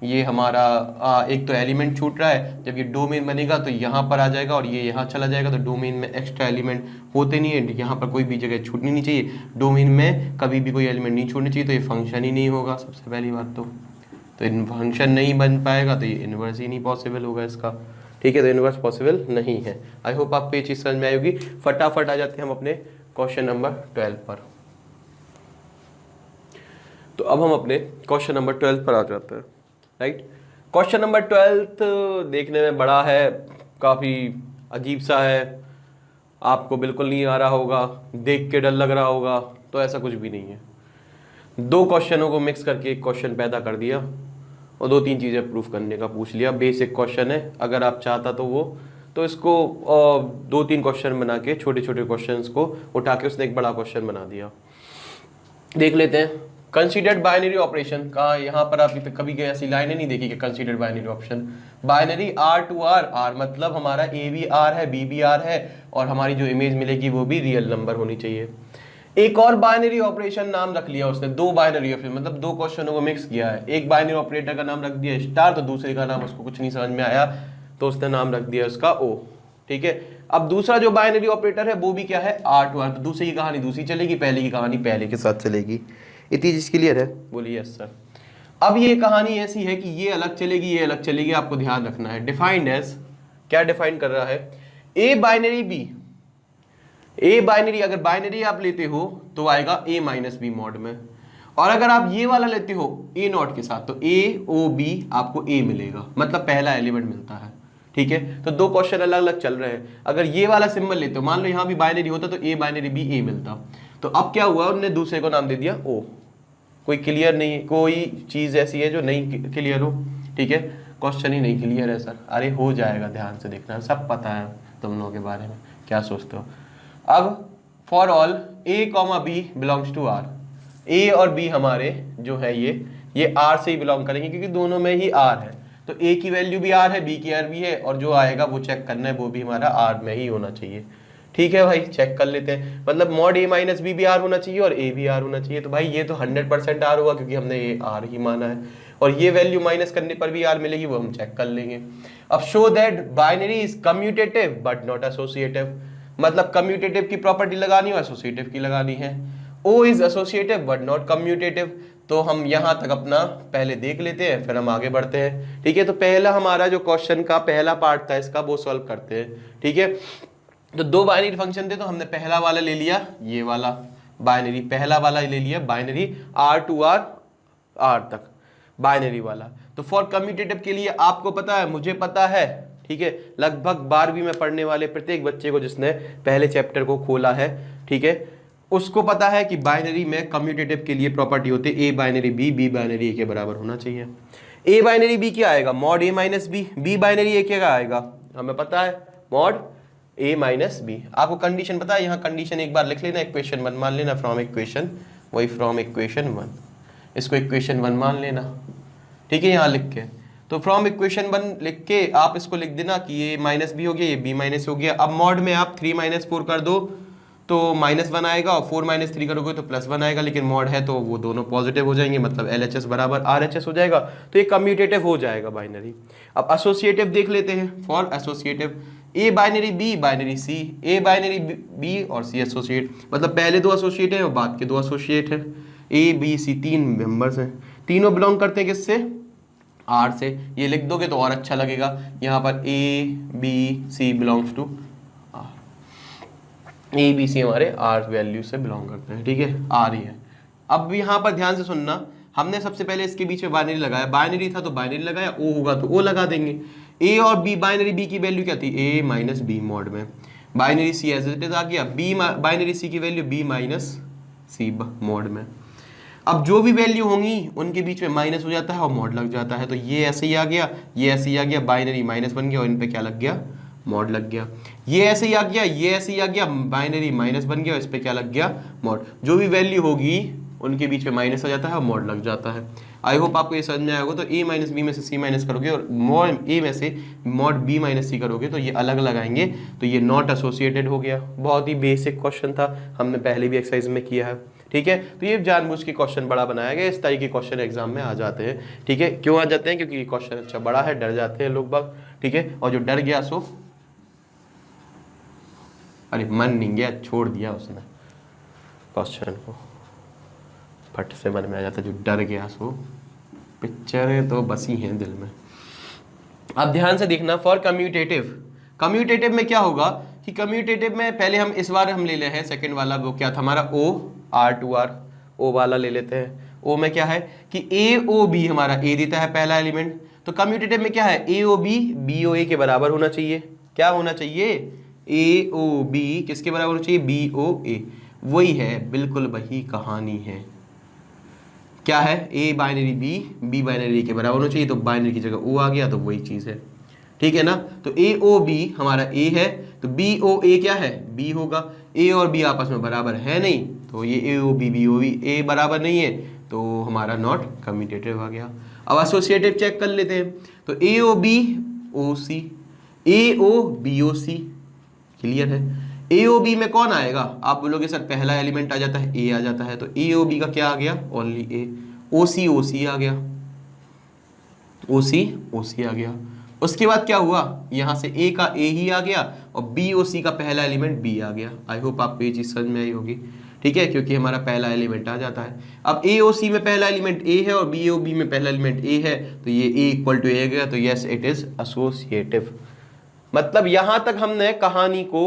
Speaker 1: ये हमारा एक तो एलिमेंट छूट रहा है। जब ये डोमेन बनेगा तो यहाँ पर आ जाएगा और ये यहाँ चला जाएगा, तो डोमेन में एक्स्ट्रा एलिमेंट होते नहीं है, यहाँ पर कोई भी जगह छूटनी नहीं चाहिए। डोमेन में कभी भी कोई एलिमेंट नहीं छूटनी चाहिए, तो ये फंक्शन ही नहीं होगा सबसे पहली बात। तो इन फंक्शन नहीं बन पाएगा तो ये इन्वर्स ही नहीं पॉसिबल होगा इसका, ठीक है। तो इन्वर्स पॉसिबल नहीं है। आई होप आपको ये चीज़ समझ में आएगी। फटाफट आ जाते हैं हम अपने क्वेश्चन नंबर 12 पर। तो अब हम अपने क्वेश्चन नंबर 12 पर आ जाते हैं, राइट। क्वेश्चन नंबर 12 देखने में बड़ा है, काफ़ी अजीब सा है, आपको बिल्कुल नहीं आ रहा होगा, देख के डर लग रहा होगा, तो ऐसा कुछ भी नहीं है। दो क्वेश्चनों को मिक्स करके एक क्वेश्चन पैदा कर दिया और 2-3 चीज़ें प्रूफ करने का पूछ लिया। बेसिक क्वेश्चन है, अगर आप चाहता तो इसको 2-3 क्वेश्चन बना के छोटे छोटे क्वेश्चंस को उठा के उसने एक बड़ा क्वेश्चन बना दिया। देख लेते हैं। कंसीडर्ड बाइनरी ऑपरेशन का, यहाँ पर आप कभी ऐसी लाइनें नहीं देखी कि considered binary option. Binary R to R मतलब हमारा A भी R है, B भी R है, और हमारी जो इमेज मिलेगी वो भी रियल नंबर होनी चाहिए। एक और बाइनरी ऑपरेशन नाम रख लिया उसने, दो बाइनरी ऑपरेशन मतलब दो क्वेश्चनों को मिक्स किया है। एक बाइनरी ऑपरेटर का नाम रख दिया स्टार, तो दूसरे का नाम उसको कुछ नहीं समझ में आया तो उसने नाम रख दिया उसका O। ठीक है, अब दूसरा जो बाइनरी ऑपरेटर है वो भी क्या है, R टू R। तो दूसरी की कहानी दूसरी चलेगी, पहले की कहानी पहले के साथ चलेगी। इतनी चीज क्लियर है? बोलिए यस सर। अब ये कहानी ऐसी है कि ये अलग चलेगी, ये अलग चलेगी, आपको ध्यान रखना है। डिफाइंड एज, क्या डिफाइन कर रहा है, A binary B। A binary, अगर बाइनरी आप लेते हो तो आएगा A माइनस बी मॉड में, और अगर आप ये वाला लेते हो A नॉट के साथ तो A O B आपको A मिलेगा, मतलब पहला एलिमेंट मिलता है। ठीक है, तो दो क्वेश्चन अलग अलग चल रहे हैं। अगर ये वाला सिंबल लेते हो, मान लो यहाँ भी बाइनरी होता तो A बाइनरी B A मिलता, तो अब क्या हुआ, उन्होंने दूसरे को नाम दे दिया O। कोई क्लियर नहीं, कोई चीज ऐसी है जो नहीं क्लियर हो? ठीक है, क्वेश्चन ही नहीं क्लियर है सर। अरे हो जाएगा, ध्यान से देखना, सब पता है तुम लोगों के बारे में, क्या सोचते हो। अब for all A B belongs to R, A और B हमारे जो है ये R से ही बिलोंग करेंगे क्योंकि दोनों में ही R है। तो A की वैल्यू भी R है, B की R भी है, और जो आएगा वो चेक करना है, वो भी हमारा R में ही होना चाहिए। ठीक है भाई, चेक कर लेते हैं। मतलब मॉड A माइनस बी भी R होना चाहिए और A भी R होना चाहिए। तो भाई ये तो 100% R होगा क्योंकि हमने ये R ही माना है, और ये वैल्यू माइनस करने पर भी R मिलेगी, वो हम चेक कर लेंगे। अब show that binary is commutative but not associative, मतलब कम्यूटेटिव की प्रॉपर्टी लगानी और एसोसिएटिव की लगानी है। O is associative but not commutative, तो हम यहां तक अपना पहले देख लेते हैं, फिर हम आगे बढ़ते हैं। ठीक है, तो पहला हमारा जो क्वेश्चन का पहला पार्ट था इसका वो सॉल्व करते हैं। ठीक है, तो दो बाइनरी फंक्शन थे, तो हमने पहला वाला ले लिया, ये वाला बाइनरी, पहला वाला ले लिया बाइनरी R टू R तक बाइनरी वाला। तो फॉर कम्यूटेटिव के लिए आपको पता है, मुझे पता है, ठीक है, लगभग 12वीं में पढ़ने वाले प्रत्येक बच्चे को जिसने पहले चैप्टर को खोला है, ठीक है, उसको पता है कि बाइनरी में कम्यूटेटिव के लिए प्रॉपर्टी होती है A binary B, B binary A के बराबर होना चाहिए। A बाइनरी B क्या आएगा, mod A minus B, B binary A क्या आएगा, हमें पता है, मॉड A माइनस B। आपको कंडीशन पता है, यहाँ कंडीशन एक बार लिख लेना, इक्वेशन 1 मान लेना, फ्रॉम इक्वेशन, वही फ्रॉम इक्वेशन 1, इसको इक्वेशन 1 मान लेना। ठीक है, यहाँ लिख के, तो फ्रॉम इक्वेशन 1 लिख के आप इसको लिख देना कि ये माइनस बी हो गया, ये B माइनस हो गया। अब मॉड में आप 3 माइनस 4 कर दो तो -1 आएगा, और 4 माइनस 3 करोगे तो +1 आएगा, लेकिन मॉड है तो वो दोनों पॉजिटिव हो जाएंगे, मतलब LHS बराबर RHS हो जाएगा, तो ये कम्यूटेटिव हो जाएगा बाइनरी। अब एसोसिएटिव देख लेते हैं। For associative A binary B binary C, A binary B और C एसोसिएट, मतलब पहले दो एसोसिएट हैं और बाद के दो एसोसिएट हैं। A B C 3 मेंबर्स हैं, तीनों बिलोंग करते हैं किससे, R से। ये लिख दोगे तो और अच्छा लगेगा, यहाँ पर A B C belongs to R, A B C हमारे R वैल्यू से बिलोंग करते हैं। ठीक है, R ही है। अब यहाँ पर ध्यान से सुनना, हमने सबसे पहले इसके बीच में बाइनरी लगाया, बाइनरी था तो बाइनरी लगाया, O होगा तो O लगा देंगे। A और B बाइनरी B की वैल्यू क्या थी, A माइनस B मॉड में, binary C as it is आ गया, B बाइनरी C की value B minus C mod में। अब जो भी वैल्यू होंगी उनके बीच में माइनस हो जाता है और मॉड लग जाता है, तो ये ऐसे ही आ गया, ये ऐसे ही आ गया, बाइनरी माइनस बन गया और इन पे क्या लग गया, मॉड लग गया। ये ऐसे ही आ गया, ये ऐसे ही आ गया, बाइनरी माइनस बन गया और इस पे क्या लग गया, मॉड। जो भी वैल्यू होगी उनके बीच में माइनस आ जाता है और मॉड लग जाता है। आई होप आपको ये समझ में आया होगा। तो A माइनस बी में से C माइनस करोगे और मॉड A में से मॉड B माइनस C करोगे तो ये अलग अलग आएंगे, तो ये नॉट एसोसिएटेड हो गया। बहुत ही बेसिक क्वेश्चन था, हमने पहले भी एक्सरसाइज में किया है। ठीक है, तो ये जानबूझ के क्वेश्चन बड़ा बनाया गया, इस तरह के क्वेश्चन एग्जाम में आ जाते हैं। ठीक है, क्यों आ जाते हैं, क्योंकि क्वेश्चन अच्छा बड़ा है, डर जाते हैं लोग बाग। ठीक है, और जो डर गया सो, अरे मन नहीं गया, छोड़ दिया उसने क्वेश्चन को, फट से मन में आ जाता, जो डर गया सो, पिक्चरें तो बसी हैं दिल में। अब ध्यान से देखना, फॉर कम्यूटेटिव, कम्यूटेटिव में क्या होगा कि कम्यूटेटिव में पहले हम इस बार हम ले ले हैं सेकंड वाला, वो क्या था हमारा O R to R, O वाला ले लेते हैं। O में क्या है कि A O B हमारा A देता है पहला एलिमेंट, तो
Speaker 2: तो कम्यूटेटिव में क्या है, ए ओ बी बी ओ ए के बराबर होना चाहिए। क्या होना चाहिए, ए ओ बी किसके बराबर होना चाहिए, बी ओ ए। वही है, बिल्कुल वही कहानी है। क्या है, ए बाइनरी बी बाइनरी के बराबर होना चाहिए, तो बाइनरी की जगह ओ आ गया, तो वही चीज है। ठीक है ना। तो ए ओ बी हमारा ए है, तो बी ओ ए क्या है, बी होगा। ए और बी आपस में बराबर है नहीं, तो ये A O B B O B A बराबर नहीं है, तो हमारा नॉट कम्यूटेटिव आ गया। अब एसोसिएटिव चेक कर लेते हैं। तो ए ओ बी ओ सी, ए ओ बी ओ सी, क्लियर है। ए ओ बी में कौन आएगा, आप बोलोगे सर पहला एलिमेंट आ जाता है, ए आ जाता है, तो ए ओ बी का क्या आ गया, ओनली ए। ओ सी आ गया, ओ सी आ गया। उसके बाद क्या हुआ, यहां से ए का ए ही आ गया और बी ओ सी का पहला एलिमेंट बी आ गया। आई होप आपको ये चीज समझ में आई होगी। ठीक है, क्योंकि हमारा पहला एलिमेंट आ जाता है। अब ए ओ सी में पहला एलिमेंट ए है और बी ओ बी में पहला एलिमेंट ए है, तो ये ए इक्वल टू ए गया, तो यस इट इज एसोसिएटिव। मतलब यहां तक हमने कहानी को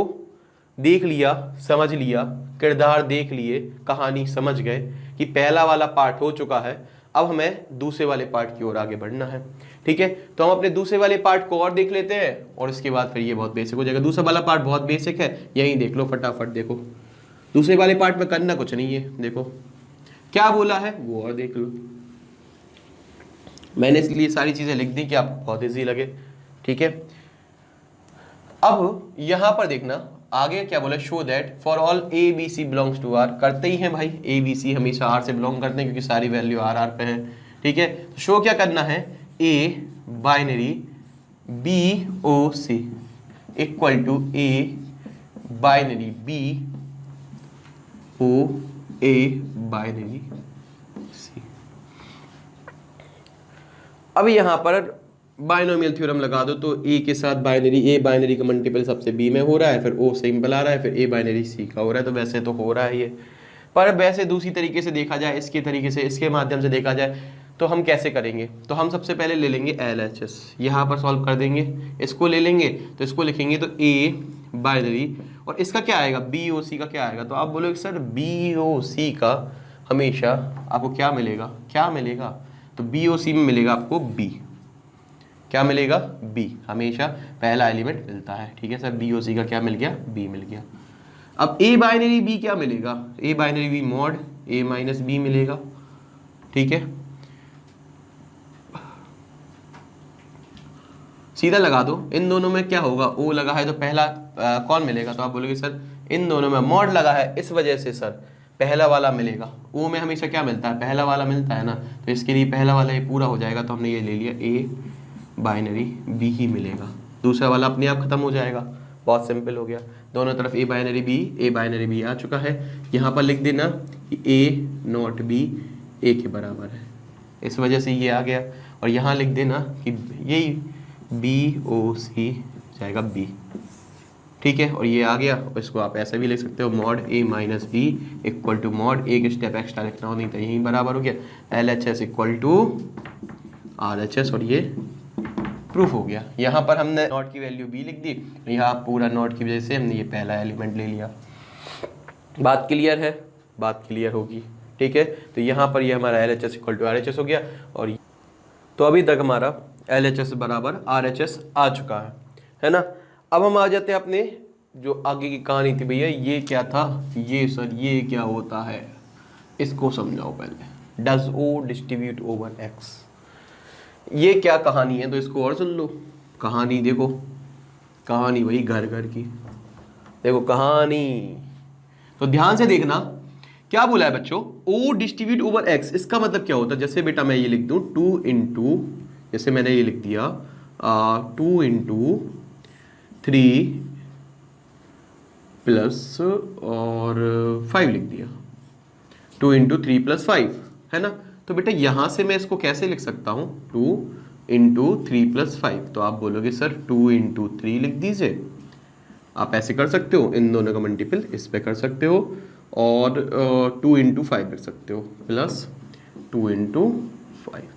Speaker 2: देख लिया, समझ लिया, किरदार देख लिए, कहानी समझ गए कि पहला वाला पार्ट हो चुका है। अब हमें दूसरे वाले पार्ट की ओर आगे बढ़ना है। ठीक है, तो हम अपने दूसरे वाले पार्ट को और देख लेते हैं और इसके बाद फिर ये बहुत बेसिक हो जाएगा। दूसरा वाला पार्ट बहुत बेसिक है, यही देख लो फटाफट। देखो दूसरे वाले पार्ट में करना कुछ नहीं है, देखो क्या बोला है वो और देख लो। मैंने इसलिए सारी चीजें लिख दी कि आपको बहुत ईजी लगे। ठीक है, अब यहां पर देखना आगे क्या बोला, show that for all A B C belongs to R. करते ही हैं भाई, ए बी सी हमेशा आर से बिलोंग करते हैं क्योंकि सारी वैल्यू आर आर पे है। ठीक है, तो शो क्या करना है, A binary B O C equal to A binary B O A binary C. अब यहां पर बाइनोमियल थ्योरम लगा दो, तो ए के साथ बाइनरी, ए बाइनरी का मल्टीपल सबसे बी में हो रहा है, फिर ओ सिंपल आ रहा है, फिर ए बाइनरी सी का हो रहा है। तो वैसे तो हो रहा है ये, पर वैसे दूसरी तरीके से देखा जाए, इसके तरीके से, इसके माध्यम से देखा जाए तो हम कैसे करेंगे। तो हम सबसे पहले ले लेंगे LHS, यहाँ पर सॉल्व कर देंगे, इसको ले लेंगे, तो इसको लिखेंगे तो ए बाइनरी और इसका क्या आएगा, बी ओ सी का क्या आएगा। तो आप बोलोगे सर बी ओ सी का हमेशा आपको क्या मिलेगा, क्या मिलेगा, तो बी ओ सी में मिलेगा आपको बी। क्या मिलेगा, बी, हमेशा पहला एलिमेंट मिलता है। ठीक है सर, बी ओ सी का क्या मिल गया, बी मिल गया। अब ए बाइनरी बी क्या मिलेगा, A binary B mod A minus B मिलेगा। ठीक है, सीधा लगा दो, इन दोनों में क्या होगा, ओ लगा है तो पहला कौन मिलेगा, तो आप बोलोगे सर इन दोनों में मॉड लगा है, इस वजह से सर पहला वाला मिलेगा। ओ में हमेशा क्या मिलता है, पहला वाला मिलता है ना, तो इसके लिए पहला वाला ये पूरा हो जाएगा, तो हमने ये ले लिया ए बाइनरी बी ही मिलेगा, दूसरा वाला अपने आप खत्म हो जाएगा। बहुत सिंपल हो गया, दोनों तरफ ए बाइनरी बी आ चुका है। यहाँ पर लिख देना कि ए नॉट बी ए के बराबर है, इस वजह से ये आ गया। और यहाँ लिख देना कि यही बी ओ सी जाएगा बी। ठीक है, और ये आ गया, और इसको आप ऐसा भी लिख सकते हो, mod A minus B equal to mod, एक स्टेप एक्स्ट्रा लिखना हो नहीं तो यही बराबर हो गया, LHS इक्वल टू RHS, और ये प्रूफ हो गया। यहाँ पर हमने नॉट की वैल्यू बी लिख दी, यहाँ पूरा नॉट की वजह से हमने ये पहला एलिमेंट ले लिया। बात क्लियर है, बात क्लियर होगी। ठीक है, तो यहाँ पर ये हमारा LHS इक्वल टू RHS हो गया, और तो अभी तक हमारा LHS बराबर RHS आ चुका है ना। अब हम आ जाते हैं अपने जो आगे की कहानी थी, भैया ये क्या था, ये सर ये क्या होता है, इसको समझाओ पहले। Does O distribute over X, ये क्या कहानी है, तो इसको और सुन लो। कहानी देखो, कहानी वही घर घर की, देखो कहानी, तो ध्यान से देखना क्या बोला है बच्चों, ओ डिस्ट्रीब्यूट ओवर एक्स। इसका मतलब क्या होता है, जैसे बेटा मैं ये लिख दूं 2 इंटू, जैसे मैंने ये लिख दिया 2 इंटू 3 प्लस और 5 लिख दिया, 2 इंटू 3 प्लस 5 है ना। तो बेटा यहां से मैं इसको कैसे लिख सकता हूं, 2 इंटू 3 प्लस 5, तो आप बोलोगे सर 2 इंटू 3 लिख दीजिए। आप ऐसे कर सकते हो, इन दोनों का मल्टीपल इस पे कर सकते हो, और 2 इंटू 5 लिख सकते हो, प्लस 2 इंटू 5।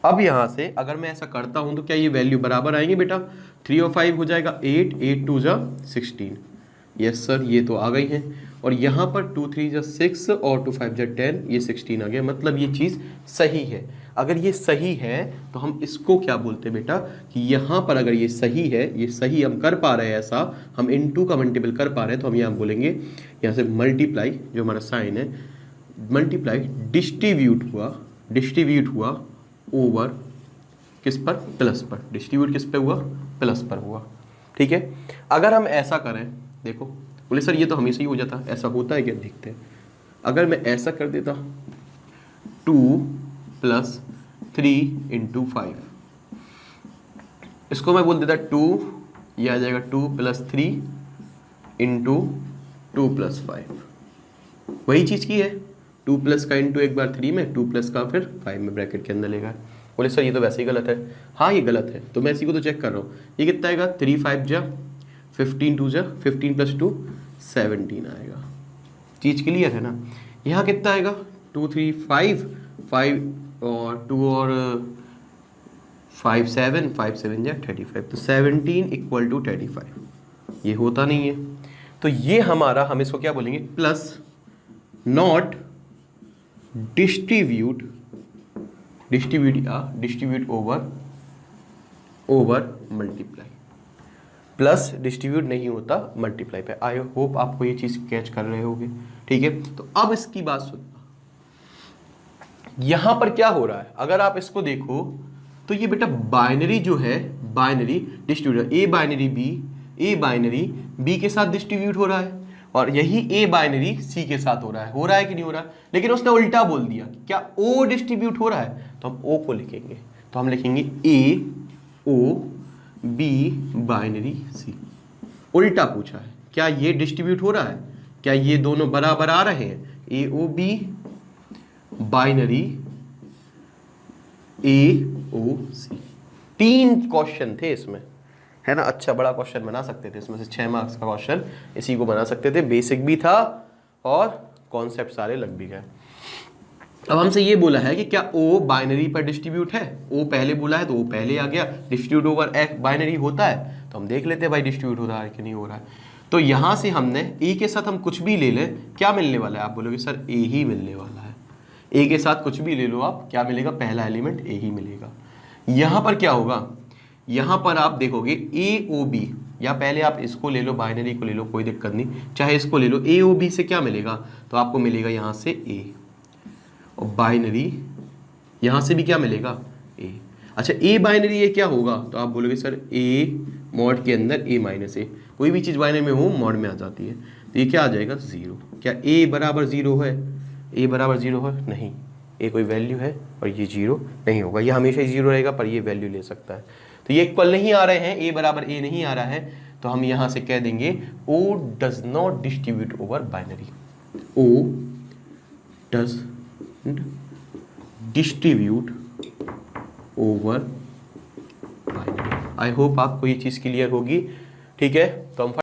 Speaker 2: अब यहां से अगर मैं ऐसा करता हूं तो क्या ये वैल्यू बराबर आएंगे बेटा, 3 और 5 हो जाएगा 8, 8 2 जा 16, यस सर, ये तो आ गई है। और यहाँ पर 2 3 जा 6 और 2 5 जा 10, ये 16 आ गया, मतलब ये चीज़ सही है। अगर ये सही है तो हम इसको क्या बोलते हैं बेटा, कि यहाँ पर अगर ये सही है, ये सही हम कर पा रहे हैं, ऐसा हम इनटू का मल्टीपल कर पा रहे हैं, तो हम यहाँ बोलेंगे यहाँ से मल्टीप्लाई, जो हमारा साइन है मल्टीप्लाई डिस्ट्रीब्यूट हुआ ओवर किस पर, प्लस पर। डिस्ट्रीब्यूट किस पे हुआ, प्लस पर हुआ। ठीक है, अगर हम ऐसा करें, देखो बोले सर ये तो हमेशा ही हो जाता, ऐसा होता है क्या, देखते हैं। अगर मैं ऐसा कर देता 2 + 3 × 5, इसको मैं बोल देता 2, ये आ जाएगा 2 + 3 × 2 + 5, वही चीज़ की है। 2 प्लस का इंटू एक बार 3 में, 2 प्लस का फिर 5 में ब्रैकेट के अंदर लेगा। बोले सर ये तो वैसे ही गलत है। हाँ ये गलत है, तो मैं इसी को तो चेक कर रहा हूँ। ये कितना आएगा, 3 5 जा 15 2 जा 15 + 2 17 आएगा। चीज़ क्लियर है ना। यहाँ कितना आएगा, 2 3 5 5 और 2 और 5 7 5 7 जा 35, तो 17 = 35। ये होता नहीं है, तो ये हमारा, हम इसको क्या बोलेंगे, plus not distribute over multiply. Plus distribute नहीं होता मल्टीप्लाई पे। आई होप आपको ये चीज कैच कर रहे होगे। ठीक है, तो अब इसकी बात सुनना, यहां पर क्या हो रहा है, अगर आप इसको देखो तो ये बेटा बाइनरी जो है, binary distribute, A binary B के साथ डिस्ट्रीब्यूट हो रहा है, और यही ए बाइनरी सी के साथ हो रहा है कि नहीं हो रहा है। लेकिन उसने उल्टा बोल दिया, क्या ओ डिस्ट्रीब्यूट हो रहा है, तो हम ओ को लिखेंगे, तो हम लिखेंगे ए ओ बी बाइनरी सी। उल्टा पूछा है, क्या ये डिस्ट्रीब्यूट हो रहा है, क्या ये दोनों बराबर आ रहे हैं, ए ओ बी बाइनरी ए ओ सी। 3 क्वेश्चन थे इसमें, है ना। अच्छा बड़ा क्वेश्चन बना सकते थे, इसमें से 6 मार्क्स का क्वेश्चन इसी को बना सकते थे। बेसिक भी था और कॉन्सेप्ट सारे लग भी गए। अब हमसे ये बोला है कि क्या ओ बाइनरी पर डिस्ट्रीब्यूट है, ओ पहले बोला है तो ओ पहले आ गया। डिस्ट्रीब्यूट ओवर एक्स बाइनरी होता है, तो हम देख लेते हैं भाई डिस्ट्रीब्यूट हो रहा है कि नहीं हो रहा है। तो यहां से हमने ए के साथ हम कुछ भी ले लें, क्या मिलने वाला है, आप बोलोगे सर ए ही मिलने वाला है। ए के साथ कुछ भी ले लो आप, क्या मिलेगा, पहला एलिमेंट ए ही मिलेगा। यहां पर क्या होगा, यहां पर आप देखोगे ए ओ बी, या पहले आप इसको ले लो, बाइनरी को ले लो, कोई दिक्कत नहीं, चाहे इसको ले लो। ए ओ बी से क्या मिलेगा, तो आपको मिलेगा यहां से ए, और बाइनरी यहां से भी क्या मिलेगा, ए। अच्छा ए बाइनरी ये क्या होगा, तो आप बोलोगे सर ए मॉड के अंदर ए माइनस ए, कोई भी चीज़ बाइनरी में हो मॉड में आ जाती है, तो ये क्या आ जाएगा 0। क्या ए बराबर 0 है, ए बराबर 0 है, नहीं, ए कोई वैल्यू है और ये 0 नहीं होगा, ये हमेशा ही 0 रहेगा, पर ये वैल्यू ले सकता है। तो ये इक्वल नहीं आ रहे हैं, ए बराबर ए नहीं आ रहा है, तो हम यहां से कह देंगे O does not distribute over binary, O does distribute over binary. I hope आपको ये चीज क्लियर होगी। ठीक है, तो हम